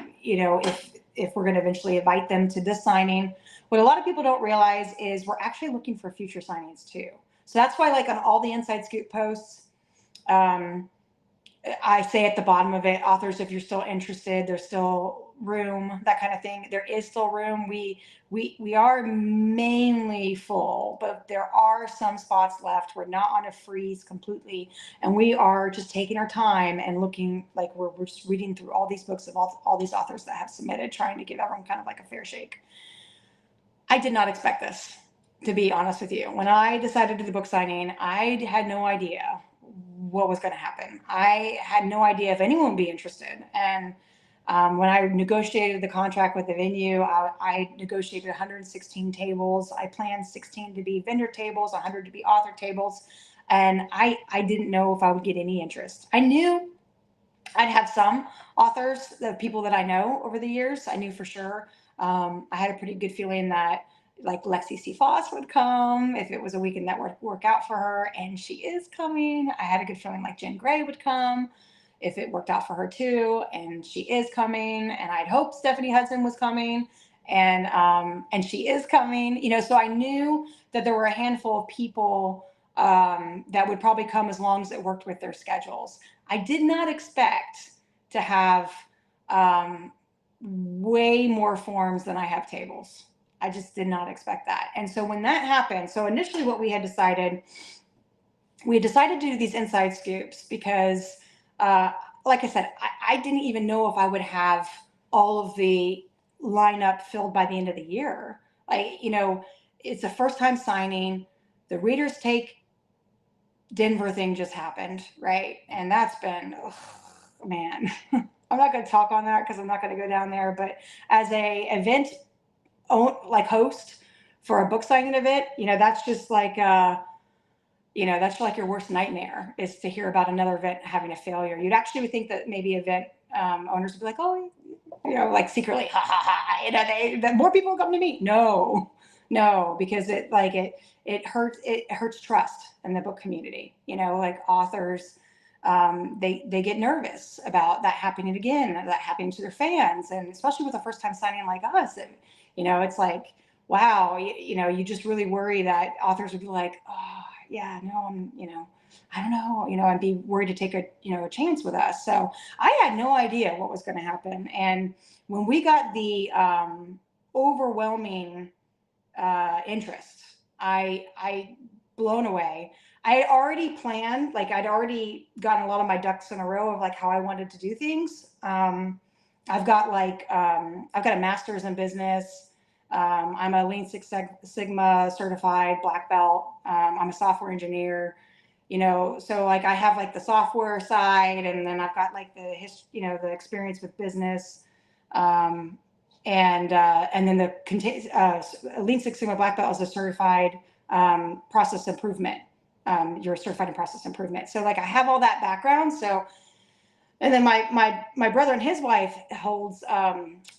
S1: if we're going to eventually invite them to this signing. What a lot of people don't realize is we're actually looking for future signings too. So that's why, like, on all the Inside Scoop posts, I say at the bottom of it, authors, if you're still interested, there's still room, that kind of thing. There is still room. We are mainly full, but there are some spots left. We're not on a freeze completely. And we are just taking our time and looking, like, we're just reading through all these books of all these authors that have submitted, trying to give everyone kind of like a fair shake. I did not expect this, to be honest with you. When I decided to do the book signing, I had no idea what was going to happen. I had no idea if anyone would be interested. And when I negotiated the contract with the venue, I negotiated 116 tables. I planned 16 to be vendor tables, 100 to be author tables. And I didn't know if I would get any interest. I knew I'd have some authors, the people that I know over the years. I knew for sure. I had a pretty good feeling that, like, Lexi C. Foss would come if it was a weekend that would work out for her, and she is coming. I had a good feeling like Jen Gray would come if it worked out for her too, and she is coming. And I'd hoped Stephanie Hudson was coming, and she is coming. So I knew that there were a handful of people that would probably come as long as it worked with their schedules. I did not expect to have way more forms than I have tables. I just did not expect that. And so when that happened, so initially what we had decided to do these inside scoops because, like I said, I didn't even know if I would have all of the lineup filled by the end of the year. Like, it's a first time signing. The Readers Take Denver thing just happened, right? And that's been, man, I'm not going to talk on that because I'm not going to go down there. But as a event host for a book signing event, that's just like that's like your worst nightmare, is to hear about another event having a failure. You'd actually think that maybe event owners would be like, oh, like secretly, ha ha ha, that more people come to me. No, because it hurts trust in the book community. Like, authors they get nervous about that happening again, that happening to their fans, and especially with a first time signing like us, it's like, wow, you just really worry that authors would be like, oh yeah, no, I don't know, and be worried to take a chance with us. So I had no idea what was going to happen, and when we got the overwhelming interest, I blown away. I had already planned, like I'd already gotten a lot of my ducks in a row of like how I wanted to do things. I've got a master's in business. I'm a Lean Six Sigma certified black belt. I'm a software engineer, so like I have like the software side, and then I've got like the experience with business. And then the Lean Six Sigma black belt is a certified process improvement. You're certified in process improvement. So like I have all that background. So, and then my brother and his wife holds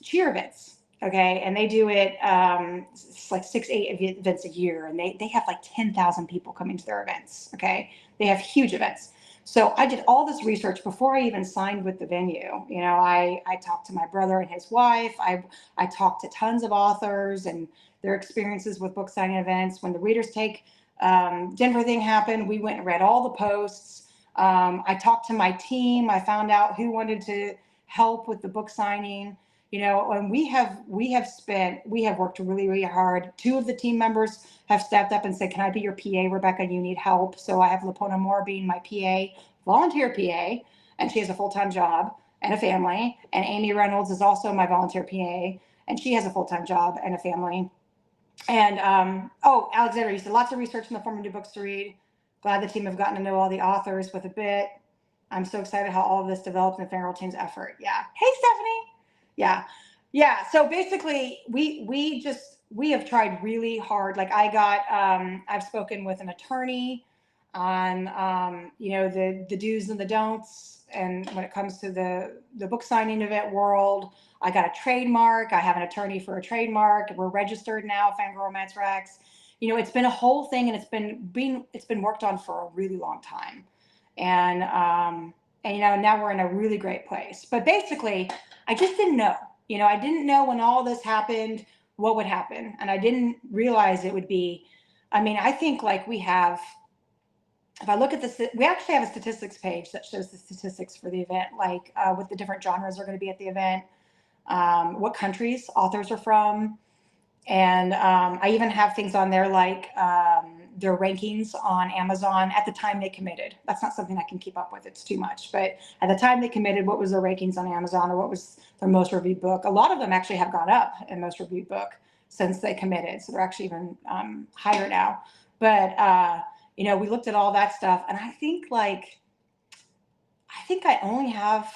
S1: cheer events. Okay, and they do it. It's like 6-8 events a year, and they have like 10,000 people coming to their events. Okay, they have huge events. So I did all this research before I even signed with the venue. I talked to my brother and his wife. I talked to tons of authors and their experiences with book signing events. When the Readers Take Denver thing happened, we went and read all the posts. I talked to my team. I found out who wanted to help with the book signing. And we have worked really, really hard. 2 of the team members have stepped up and said, can I be your PA, Rebecca? You need help. So I have Lapona Moore being my PA, volunteer PA, and she has a full-time job and a family. And Amy Reynolds is also my volunteer PA, and she has a full-time job and a family. And, Alexander, you said lots of research in the form of new books to read. Glad the team have gotten to know all the authors with a bit. I'm so excited how all of this developed in the FanGrrrl team's effort. Yeah. Hey, Stephanie. Yeah. So basically we have tried really hard. Like I've spoken with an attorney on, the do's and the don'ts. And when it comes to the book signing event world, I got a trademark. I have an attorney for a trademark. We're registered now, FanGrrrl Romance Recs. It's been a whole thing, and it's been worked on for a really long time. And now we're in a really great place. But basically, I just didn't know. I didn't know when all this happened what would happen, and I didn't realize it would be. I think like we have. If I look at this, we actually have a statistics page that shows the statistics for the event, like what the different genres are going to be at the event, what countries authors are from, and I even have things on there like their rankings on Amazon at the time they committed. That's not something I can keep up with. It's too much. But at the time they committed, what was their rankings on Amazon, or what was their most reviewed book? A lot of them actually have gone up in most reviewed book since they committed. So they're actually even higher now. But, we looked at all that stuff. And I think I only have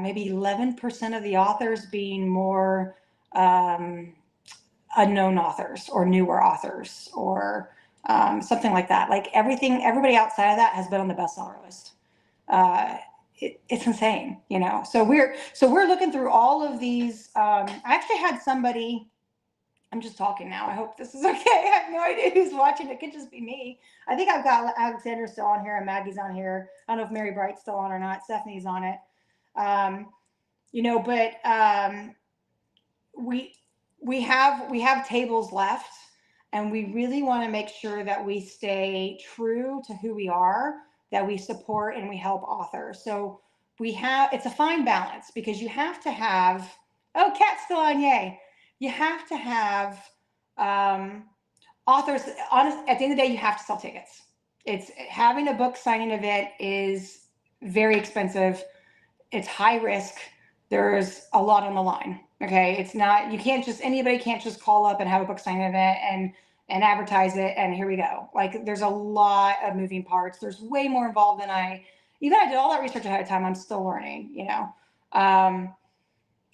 S1: maybe 11% of the authors being more unknown authors or newer authors or something like that. Like everybody outside of that has been on the bestseller list. It's insane, So we're looking through all of these. I actually had somebody. I'm just talking now. I hope this is okay. I have no idea who's watching. It could just be me. I think I've got Alexander still on here and Maggie's on here. I don't know if Merri Bright's still on or not. Stephanie's on it. We have tables left, and we really want to make sure that we stay true to who we are, that we support and we help authors. So it's a fine balance, because you have to have, Kat's still on, yay. You have to have authors, at the end of the day, you have to sell tickets. Having a book signing event is very expensive. It's high risk. There's a lot on the line. Okay. It's not, anybody can't just call up and have a book signing event and advertise it, and here we go. Like, there's a lot of moving parts. There's way more involved than I did all that research ahead of time. I'm still learning,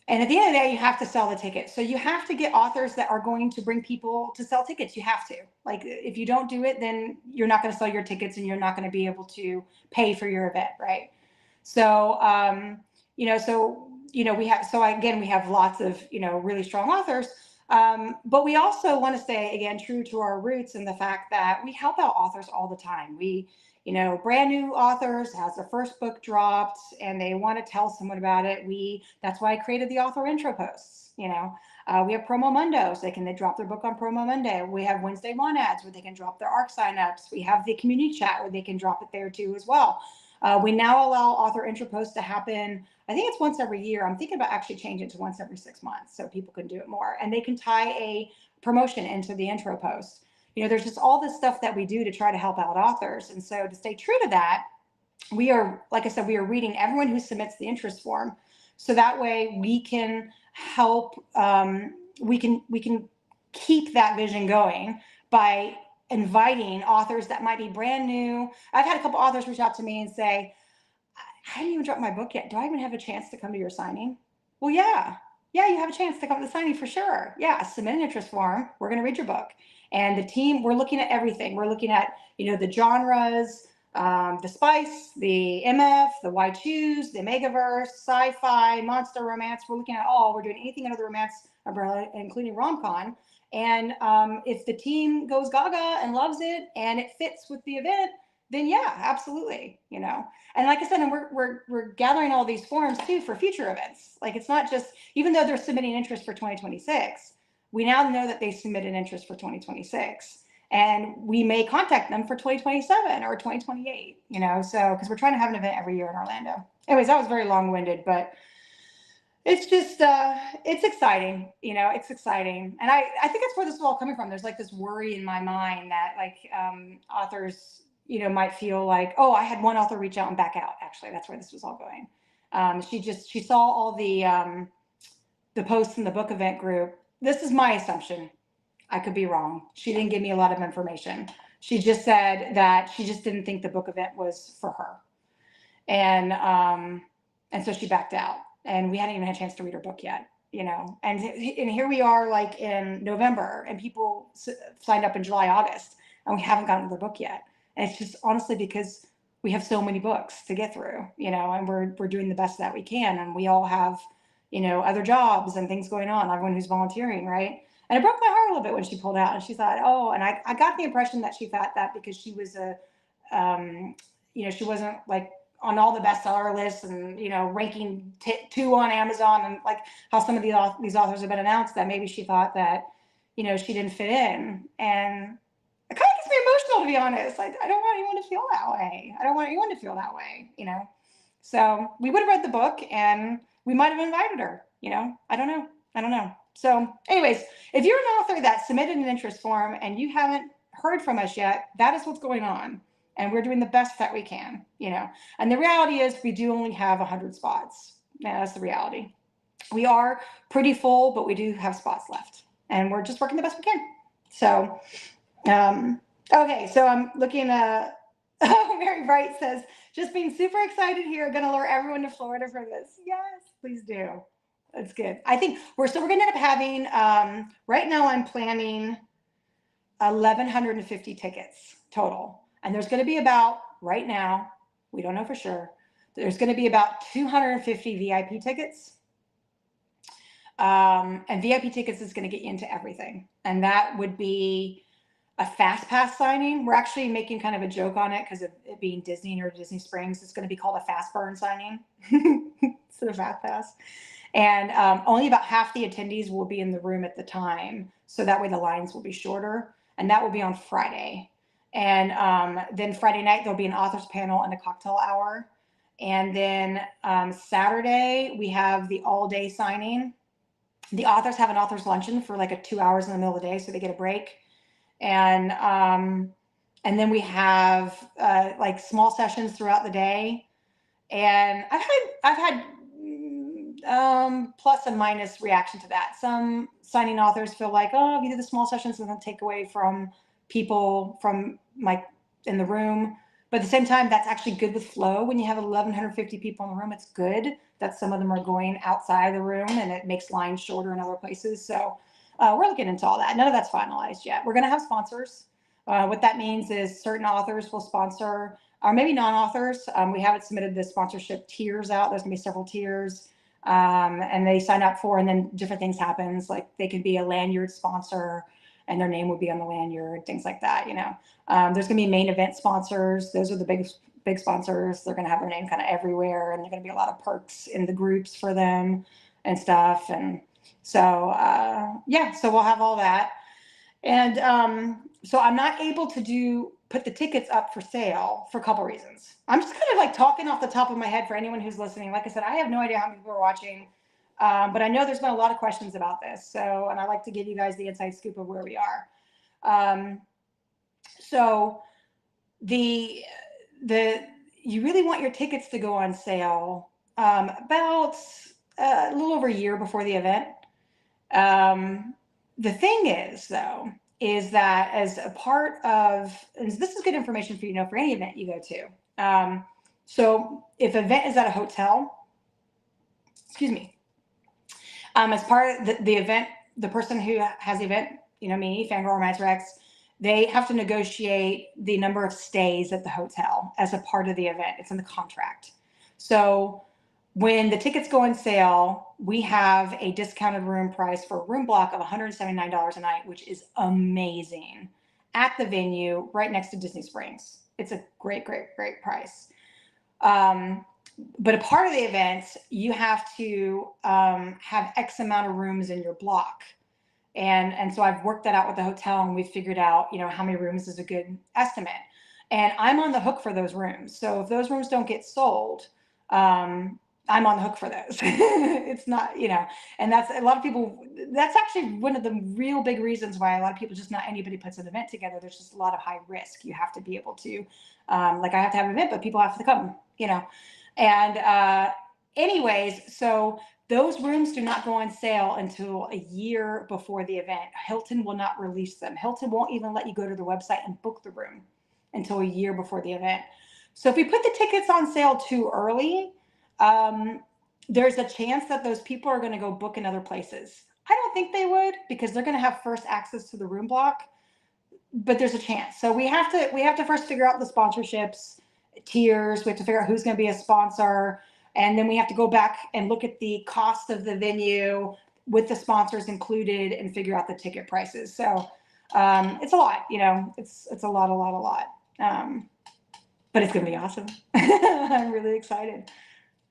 S1: and at the end of the day, you have to sell the tickets. So you have to get authors that are going to bring people to sell tickets. You have to. Like, if you don't do it, then you're not going to sell your tickets, and you're not going to be able to pay for your event, right? So, we have lots of, really strong authors. But we also want to stay, again, true to our roots, and the fact that we help out authors all the time. We brand new authors has their first book dropped and they want to tell someone about it, that's why I created the author intro posts. We have Promo Monday, so they drop their book on Promo Monday. We have Wednesday Monads where they can drop their ARC signups. We have the community chat where they can drop it there too as well. We now allow author intro posts to happen. I think it's once every year. I'm thinking about actually changing it to once every 6 months so people can do it more. And they can tie a promotion into the intro post. There's just all this stuff that we do to try to help out authors. And so to stay true to that, we are, like I said, we are reading everyone who submits the interest form. So that way we can help, we can keep that vision going by inviting authors that might be brand new. I've had a couple authors reach out to me and say, I haven't even dropped my book yet. Do I even have a chance to come to your signing? Well, yeah, you have a chance to come to the signing for sure. Yeah, submit an interest form. We're going to read your book. And the team, we're looking at everything. We're looking at, the genres, the spice, the MF, the why choose, the Megaverse, sci-fi, monster romance. We're looking at all. We're doing anything under the romance umbrella, including rom-com. And if the team goes gaga and loves it and it fits with the event, then yeah, absolutely, And like I said, and we're gathering all these forms too for future events. Like it's not just, even though they're submitting interest for 2026, we now know that they submitted interest for 2026. And we may contact them for 2027 or 2028, so because we're trying to have an event every year in Orlando. Anyways, that was very long-winded, but it's just, it's exciting, it's exciting. And I think that's where this is all coming from. There's like this worry in my mind that like authors, might feel like, oh, I had one author reach out and back out. Actually, that's where this was all going. She saw all the posts in the book event group. This is my assumption. I could be wrong. She didn't give me a lot of information. She just said that she just didn't think the book event was for her. And so she backed out. And we hadn't even had a chance to read her book yet, And here we are like in November and people signed up in July, August, and we haven't gotten their book yet. And it's just honestly because we have so many books to get through, and we're doing the best that we can. And we all have, other jobs and things going on, everyone who's volunteering, right? And it broke my heart a little bit when she pulled out and she thought, oh, and I got the impression that she thought that because she was she wasn't like on all the bestseller lists and, ranking 2 on Amazon and like how some of these authors have been announced, that maybe she thought that, she didn't fit in. And it kind of gets me emotional, to be honest. I don't want anyone to feel that way. I don't want anyone to feel that way, So we would have read the book and we might have invited her, I don't know. So anyways, if you're an author that submitted an interest form and you haven't heard from us yet, that is what's going on. And we're doing the best that we can, And the reality is we do only have 100 spots. Yeah, that's the reality. We are pretty full, but we do have spots left. And we're just working the best we can. So, okay, so I'm looking at, Merri Bright says, just being super excited here. Going to lure everyone to Florida for this. Yes, please do. That's good. I think we're going to end up having, right now I'm planning 1,150 tickets total. And there's going to be about, right now, we don't know for sure, there's going to be about 250 VIP tickets. And VIP tickets is going to get you into everything. And that would be a fast pass signing. We're actually making kind of a joke on it because of it being Disney or Disney Springs. It's going to be called a fast burn signing instead of fast pass. And only about half the attendees will be in the room at the time. So that way the lines will be shorter. And that will be on Friday. And then Friday night, there'll be an author's panel and a cocktail hour. And then Saturday, we have the all-day signing. The authors have an author's luncheon for like 2 hours in the middle of the day, so they get a break. And then we have like small sessions throughout the day. And I've had plus and minus reaction to that. Some signing authors feel like, oh, if you do the small sessions, it's going to take away from people from like in the room. But at the same time, that's actually good with flow. When you have 1,150 people in the room, it's good that some of them are going outside the room and it makes lines shorter in other places. So we're looking into all that. None of that's finalized yet. We're going to have sponsors. What that means is certain authors will sponsor, or maybe non-authors. We haven't submitted the sponsorship tiers out. There's going to be several tiers. And they sign up for, and then different things happens. Like they can be a lanyard sponsor. and their name would be on the lanyard, things like that. There's going to be main event sponsors. Those are the big sponsors. They're going to have their name kind of everywhere, and there's going to be a lot of perks in the groups for them and stuff. And so, so we'll have all that. And so I'm not able to put the tickets up for sale for a couple reasons. I'm just kind of like talking off the top of my head for anyone who's listening. Like I said, I have no idea how many people are watching, but I know there's been a lot of questions about this. So, and I like to give you guys the inside scoop of where we are. So you really want your tickets to go on sale about a little over a year before the event. The thing is, though, is that as a part of, and this is good information for for any event you go to. So if an event is at a hotel, excuse me, as part of the event, the person who has the event, me, FanGrrrl Romance Recs, they have to negotiate the number of stays at the hotel as a part of the event. It's in the contract. So when the tickets go on sale, we have a discounted room price for a room block of $179 a night, which is amazing, at the venue right next to Disney Springs. It's a great, great, great price. But a part of the event, you have to have X amount of rooms in your block. And so I've worked that out with the hotel, and we've figured out, how many rooms is a good estimate. And I'm on the hook for those rooms. So if those rooms don't get sold, I'm on the hook for those. It's not, and that's a lot of people, that's actually one of the real big reasons why a lot of people, just not anybody puts an event together. There's just a lot of high risk. You have to be able to, like I have to have an event, but people have to come, and anyways, so those rooms do not go on sale until a year before the event. Hilton will not release them. Hilton won't even let you go to the website and book the room until a year before the event. So if we put the tickets on sale too early, there's a chance that those people are going to go book in other places. I don't think they would, because they're going to have first access to the room block, but there's a chance. So we have to first figure out the sponsorships tiers. We have to figure out who's going to be a sponsor. And then we have to go back and look at the cost of the venue with the sponsors included and figure out the ticket prices. So, it's a lot, it's a lot. But it's going to be awesome. I'm really excited.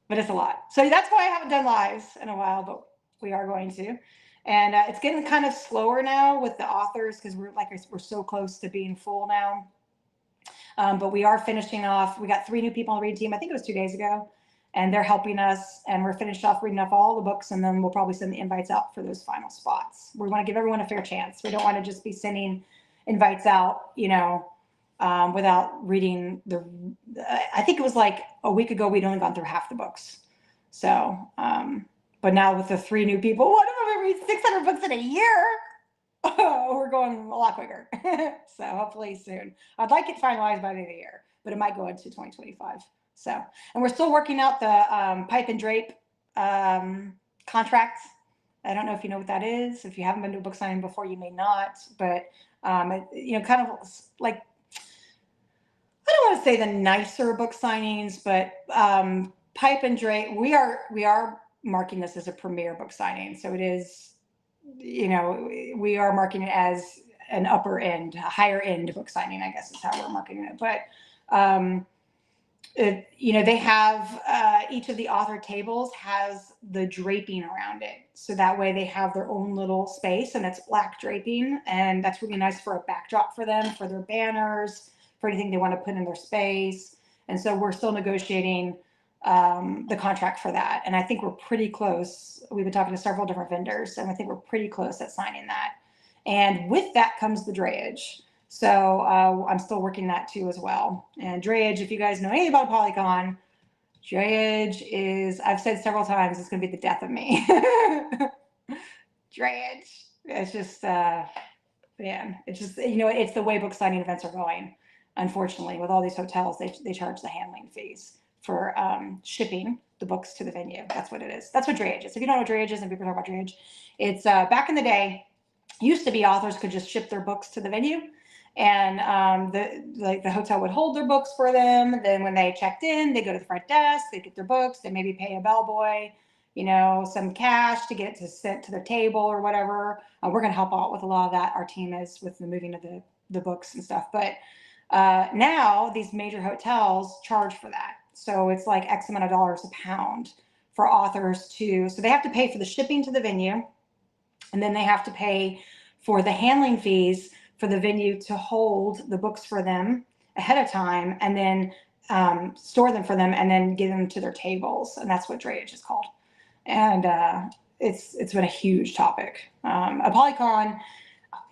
S1: But it's a lot. So that's why I haven't done lives in a while, but we are going to. And it's getting kind of slower now with the authors, because we're so close to being full now. But we are finishing off. We got 3 new people on the reading team. I think it was 2 days ago. And they're helping us. And we're finished off reading off all the books. And then we'll probably send the invites out for those final spots. We want to give everyone a fair chance. We don't want to just be sending invites out, without reading I think it was like a week ago, we'd only gone through half the books. So, but now with the 3 new people, what if we read 600 books in a year? We're going a lot quicker. So hopefully soon. I'd like it finalized by the end of the year, but it might go into 2025. So, and we're still working out the pipe and drape contracts. I don't know if you know what that is. If you haven't been to a book signing before, you may not, but kind of like, I don't want to say the nicer book signings, but pipe and drape, we are marking this as a premier book signing. So it is, we are marking it as an upper end, a higher end book signing, I guess is how we're marketing it. But they have each of the author tables has the draping around it, so that way they have their own little space, and it's black draping, and that's really nice for a backdrop for them, for their banners, for anything they want to put in their space. And so we're still negotiating the contract for that, and I think we're pretty close. We've been talking to several different vendors, and I think we're pretty close at signing that. And with that comes the drayage. So I'm still working that too as well. And drayage, if you guys know anything about Polycon, drayage is, I've said several times, it's going to be the death of me. Drayage. It's just, man, it's just, it's the way book signing events are going. Unfortunately, with all these hotels, they charge the handling fees for shipping the books to the venue. That's what it is. That's what drayage is. If you don't know what drayage is, and people talk about drayage, it's back in the day, used to be authors could just ship their books to the venue. And the hotel would hold their books for them. Then when they checked in, they go to the front desk, they get their books, they maybe pay a bellboy you know, some cash to get it to sent to their table or whatever. We're going to help out with a lot of that. Our team is with the moving of the books and stuff. But now these major hotels charge for that. So it's like X amount of dollars a pound for authors to, so they have to pay for the shipping to the venue, and then they have to pay for the handling fees for the venue to hold the books for them ahead of time, and then store them for them, and then get them to their tables. And that's what drayage is called. And it's been a huge topic. A Polycon,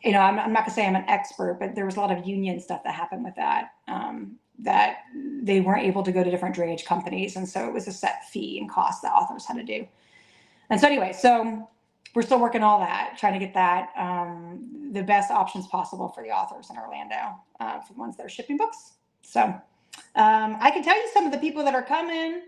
S1: you know, I'm not gonna say I'm an expert, but there was a lot of union stuff that happened with that, that they weren't able to go to different drayage companies. And so it was a set fee and cost that authors had to do. And so anyway, so we're still working all that, trying to get that, the best options possible for the authors in Orlando, for the ones that are shipping books. So I can tell you some of the people that are coming.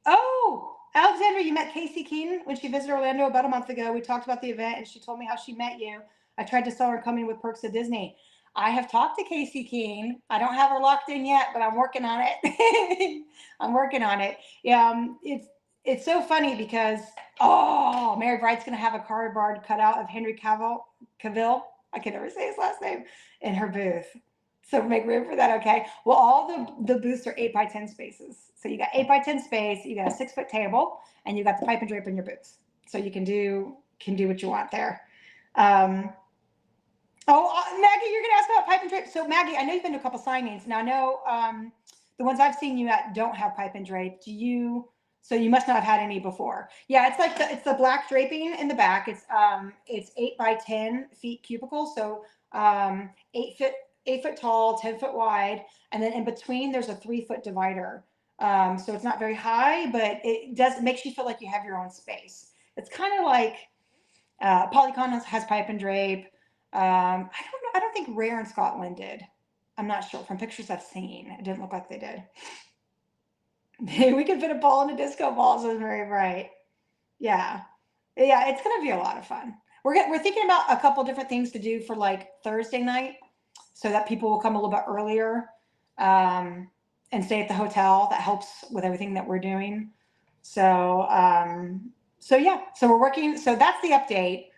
S1: Oh, Alexandra, you met Casey Keen when she visited Orlando about a month ago. We talked about the event and she told me how she met you. I tried to sell her Coming with Perks of Disney. I have talked to Casey Keen. I don't have her locked in yet, but I'm working on it. I'm working on it. Yeah, it's so funny because, oh, Merri Bright's going to have a cardboard cutout of Henry Cavill, I can never say his last name, in her booth. So make room for that, okay? Well, all the booths are 8x10 spaces. So you got 8x10 space, you got a 6-foot table, and you got the pipe and drape in your booth. So you can do what you want there. Maggie, you're gonna ask about pipe and drape. So Maggie, I know you've been to a couple signings. Now I know the ones I've seen you at don't have pipe and drape. So you must not have had any before. Yeah, it's like it's the black draping in the back. It's 8x10 feet cubicle. So 8 foot tall, 10 foot wide, and then in between there's a 3-foot divider. So it's not very high, but it makes you feel like you have your own space. It's kind of like Polycon has pipe and drape. I don't know. I don't think Rare in Scotland did. I'm not sure. From pictures I've seen, it didn't look like they did. We could fit a ball in a disco ball, says Merri Bright. Yeah, it's gonna be a lot of fun. We're thinking about a couple different things to do for like Thursday night, so that people will come a little bit earlier and stay at the hotel. That helps with everything that we're doing. So yeah, so we're working. So that's the update.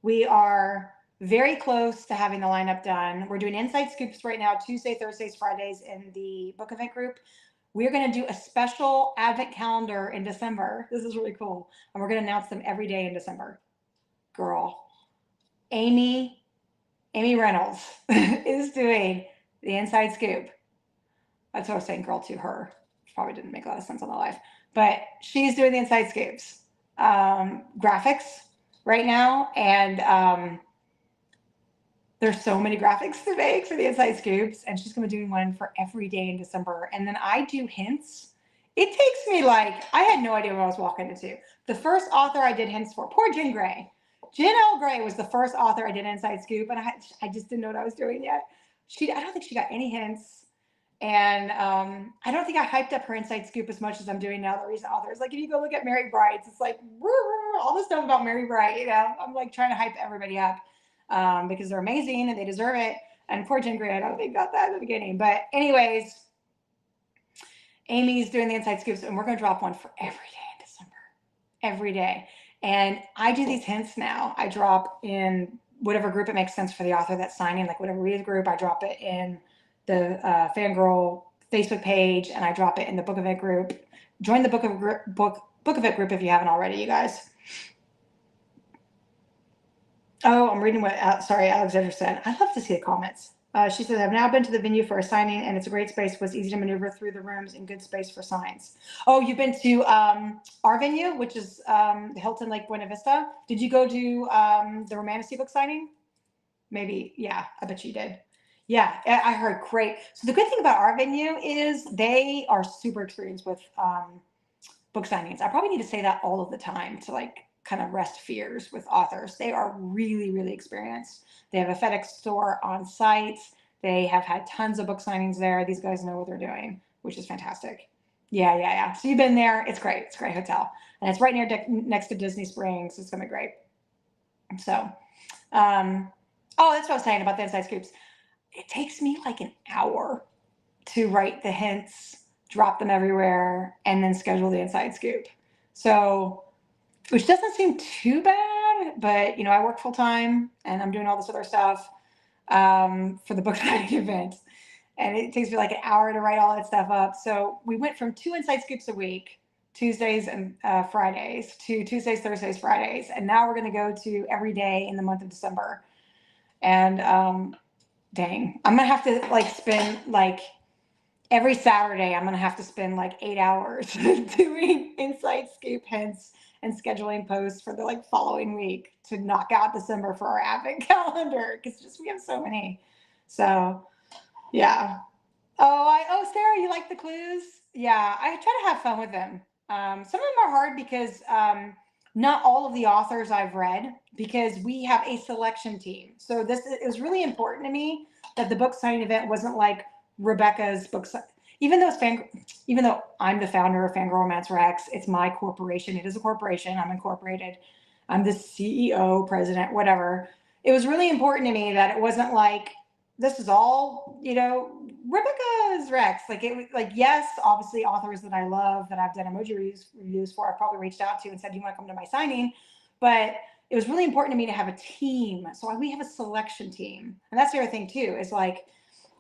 S1: We are very close to having the lineup done. We're doing inside scoops right now, Tuesday, Thursdays, Fridays in the book event group. We're going to do a special advent calendar in December. This is really cool. And we're going to announce them every day in December. Girl, Amy Reynolds is doing the inside scoop. That's what I was saying, girl, to her. Probably didn't make a lot of sense on the live. But she's doing the inside scoops. Graphics right now. And there's so many graphics to make for the inside scoops. And she's going to be doing one for every day in December. And then I do hints. It takes me like, I had no idea what I was walking into. The first author I did hints for, poor Jen Gray. Jen L. Gray was the first author I did inside scoop, and I just didn't know what I was doing yet. I don't think she got any hints, and I don't think I hyped up her inside scoop as much as I'm doing now. The recent authors, like if you go look at Merri Bright, it's like all this stuff about Merri Bright. You know, I'm like trying to hype everybody up because they're amazing and they deserve it. And poor Jen Gray, I don't think got that at the beginning. But anyways, Amy's doing the inside scoops, and we're going to drop one for every day in December, every day. And I do these hints now. I drop in whatever group it makes sense for the author that's signing, like whatever read group. I drop it in the FanGrrrl Facebook page, and I drop it in the book event group. Join the book event group if you haven't already, you guys. Oh, I'm reading what Alexandra said. I'd love to see the comments. She says, I've now been to the venue for a signing, and it's a great space. It was easy to maneuver through the rooms and good space for signs. Oh, you've been to our venue, which is the Hilton Lake Buena Vista. Did you go to the Romantasy book signing? Maybe, yeah, I bet you did. Yeah, I heard great. So the good thing about our venue is they are super experienced with book signings. I probably need to say that all of the time to like kind of rest fears with authors. They are really, really experienced. They have a FedEx store on site. They have had tons of book signings there. These guys know what they're doing, which is fantastic. Yeah. So you've been there. It's great. It's a great hotel. And it's right next to Disney Springs. It's going to be great. So, that's what I was saying about the inside scoops. It takes me like an hour to write the hints, drop them everywhere, and then schedule the inside scoop. So, which doesn't seem too bad, but you know, I work full time and I'm doing all this other stuff for the book signing event. And it takes me like an hour to write all that stuff up. So we went from 2 inside scoops a week, Tuesdays and Fridays, to Tuesdays, Thursdays, Fridays. And now we're going to go to every day in the month of December. And dang, I'm going to have to like spend like every Saturday, I'm going to have to spend like 8 hours doing inside scoop hints and scheduling posts for the like following week to knock out December for our advent calendar. Because just we have so many. So yeah. Oh, Sarah, you like the clues? Yeah, I try to have fun with them. Some of them are hard because not all of the authors I've read, because we have a selection team. So it was really important to me that the book signing event wasn't like Rebecca's book. Even though I'm the founder of FanGrrrl Romance Recs, it's my corporation. It is a corporation. I'm incorporated. I'm the CEO, president, whatever. It was really important to me that it wasn't like, this is all, you know, Rebecca's Recs. Like it was like, yes, obviously authors that I love that I've done emoji reviews for, I've probably reached out to and said, do you want to come to my signing? But it was really important to me to have a team. So we have a selection team. And that's the other thing too, is like,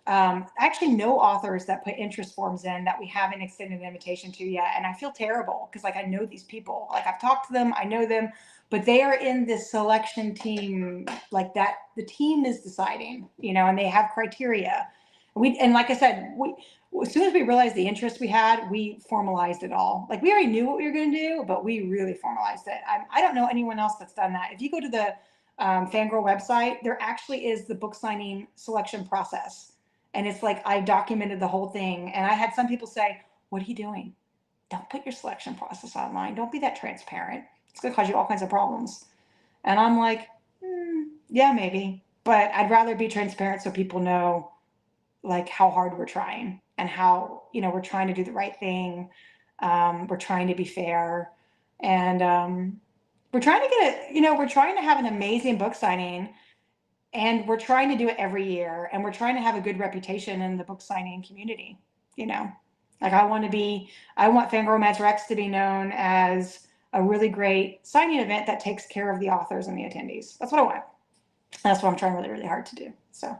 S1: I actually know authors that put interest forms in that we haven't extended an invitation to yet. And I feel terrible because like I know these people, like I've talked to them, I know them, but they are in this selection team like that. The team is deciding, you know, and they have criteria. And like I said, as soon as we realized the interest we had, we formalized it all. Like we already knew what we were going to do, but we really formalized it. I don't know anyone else that's done that. If you go to the FanGrrrl website, there actually is the book signing selection process. And it's like, I documented the whole thing. And I had some people say, what are you doing? Don't put your selection process online. Don't be that transparent. It's going to cause you all kinds of problems. And I'm like, yeah, maybe. But I'd rather be transparent so people know like how hard we're trying and how, you know, we're trying to do the right thing. We're trying to be fair. And we're trying to we're trying to have an amazing book signing. And we're trying to do it every year, and we're trying to have a good reputation in the book signing community. You know, like I want FanGrrrl Romance Recs to be known as a really great signing event that takes care of the authors and the attendees. That's what I want. That's what I'm trying really, really hard to do. So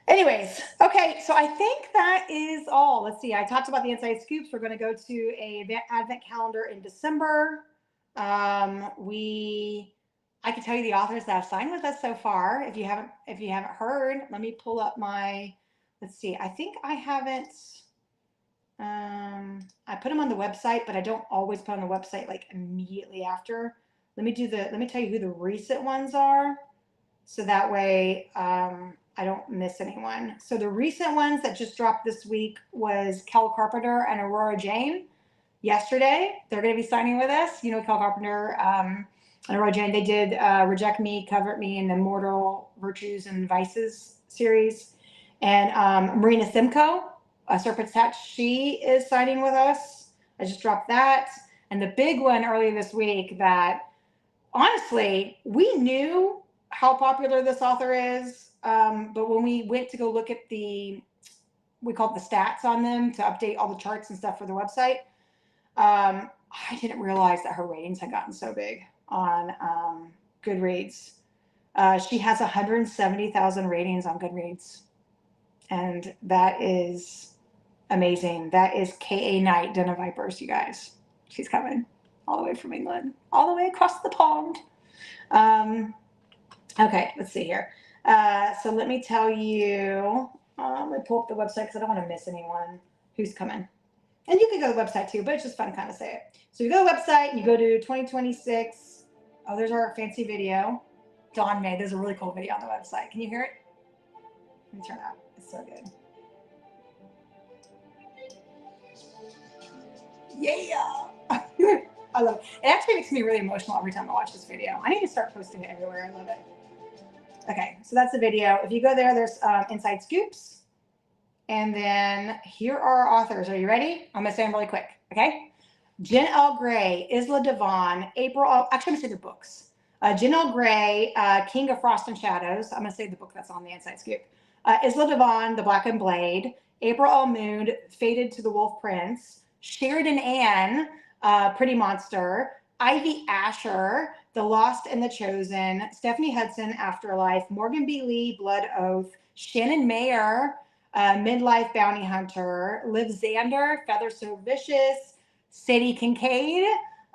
S1: anyways, okay, so I think that is all. Let's see, I talked about the inside scoops. We're going to go to a advent calendar in December. I can tell you the authors that have signed with us so far. If you haven't heard, let me pull up my, let's see. I think I haven't, I put them on the website, but I don't always put on the website like immediately after. Let me tell you who the recent ones are. So that way, I don't miss anyone. So the recent ones that just dropped this week was Kel Carpenter and Aurora Jane. Yesterday, they're going to be signing with us. You know, Kel Carpenter, and Aurora Jane, they did Reject Me, Covet Me, and the Mortal Virtues and Vices series. And Marina Simcoe, Serpent's Hatch, she is signing with us. I just dropped that. And the big one earlier this week that, honestly, we knew how popular this author is. But when we went to go look at we called the stats on them to update all the charts and stuff for the website, I didn't realize that her ratings had gotten so big on Goodreads. She has 170,000 ratings on Goodreads. And that is amazing. That is K.A. Knight, Den of Vipers, you guys. She's coming all the way from England, all the way across the pond. Okay, let's see here. So let me tell you, let me pull up the website because I don't want to miss anyone who's coming. And you can go to the website too, but it's just fun to kind of say it. So you go to the website, you go to 2026. Oh, there's our fancy video. Dawn made. There's a really cool video on the website. Can you hear it? Let me turn it up. It's so good. Yeah. I love it. It actually makes me really emotional every time I watch this video. I need to start posting it everywhere. I love it. Okay, so that's the video. If you go there, there's inside scoops. And then here are our authors. Are you ready? I'm going to say them really quick, okay? Jen L. Gray, Isla Devon, April, actually I'm going to say the books. Jen L. Gray, King of Frost and Shadows. I'm going to say the book that's on the inside scoop. Isla Devon, The Blackened Blade. April Almood, Fated to the Wolf Prince, Sheridan Ann, Pretty Monster, Ivy Asher, The Lost and the Chosen, Stephanie Hudson, Afterlife, Morgan B. Lee, Blood Oath, Shannon Mayer, Midlife Bounty Hunter, Liv Xander, Feather So Vicious, Sadie Kincaid,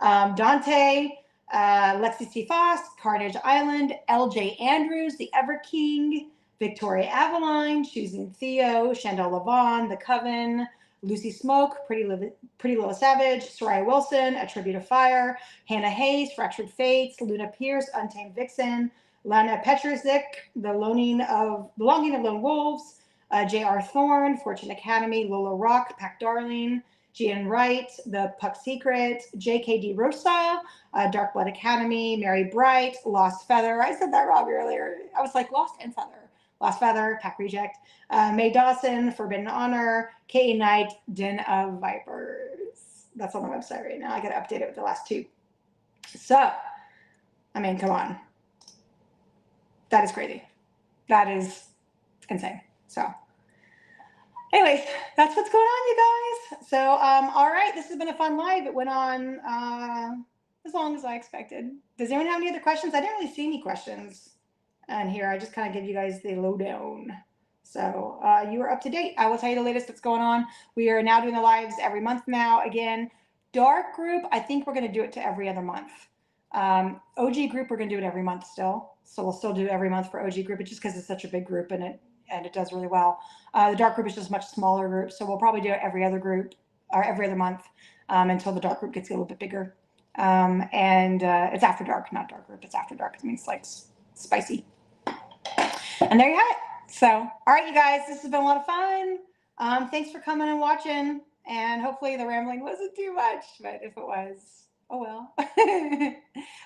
S1: Dante, Lexi C. Foss, Carnage Island, L.J. Andrews, The Ever King, Victoria Aveline, Choosing Theo, Chandel Lavon, The Coven, Lucy Smoke, Pretty Little Savage, Sariah Wilson, A Tribute of Fire, Hannah Hayes, Fractured Fates, Luna Pierce, Untamed Vixen, Lana Petrozik, The Longing of Lone Wolves, J.R. Thorne, Fortune Academy, Lola Rock, Pack Darling, Gian Wright, The Puck Secret, J.K.D. Rosa, Dark Blood Academy, Merri Bright, Lost Feather. I said that wrong earlier. I was like Lost and Feather. Lost Feather, Pack Reject, Mae Dawson, Forbidden Honor, K.A. Knight, Den of Vipers. That's on the website right now. I got to update it with the last two. So, I mean, come on. That is crazy. That is insane. So, anyways, that's what's going on, you guys. So, all right, this has been a fun live. It went on as long as I expected. Does anyone have any other questions? I didn't really see any questions in here. I just kind of give you guys the lowdown. So you are up to date. I will tell you the latest that's going on. We are now doing the lives every month now. Again, dark group, I think we're going to do it to every other month. OG group, we're going to do it every month still. So we'll still do every month for OG group, just because it's such a big group and it does really well. The dark group is just a much smaller group, so we'll probably do it every other group or every other month until the dark group gets a little bit bigger. It's after dark, not dark group. It's after dark. It means like spicy. And there you have it. So, all right, you guys, this has been a lot of fun. Thanks for coming and watching. And hopefully the rambling wasn't too much, but if it was, oh well.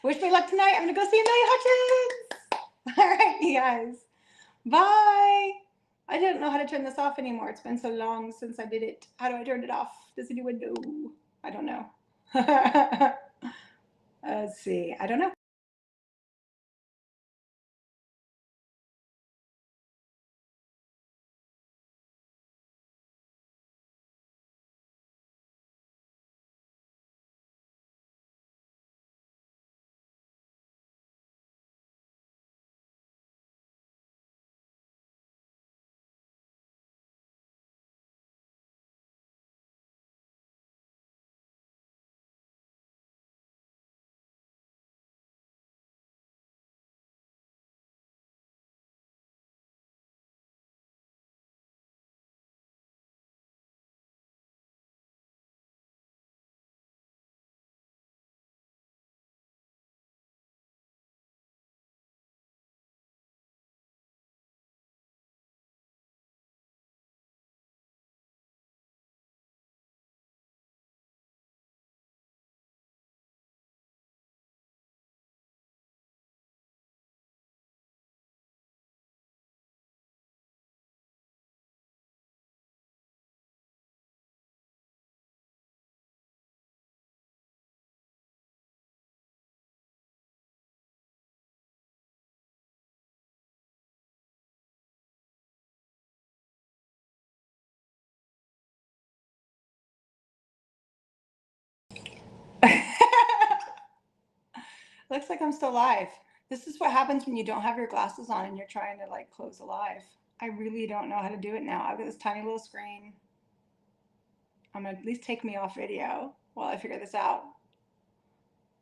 S1: Wish me luck tonight. I'm going to go see Amelia Hutchins. All right, you guys. Bye. I don't know how to turn this off anymore. It's been so long since I did it. How do I turn it off? Does anyone know? I don't know. Let's see. I don't know. Looks like I'm still live. This is what happens when you don't have your glasses on and you're trying to like close a live. I really don't know how to do it now. I've got this tiny little screen. I'm gonna at least take me off video while I figure this out.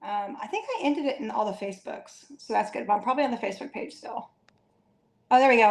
S1: I think I ended it in all the Facebooks, so that's good. But I'm probably on the Facebook page still. Oh, there we go.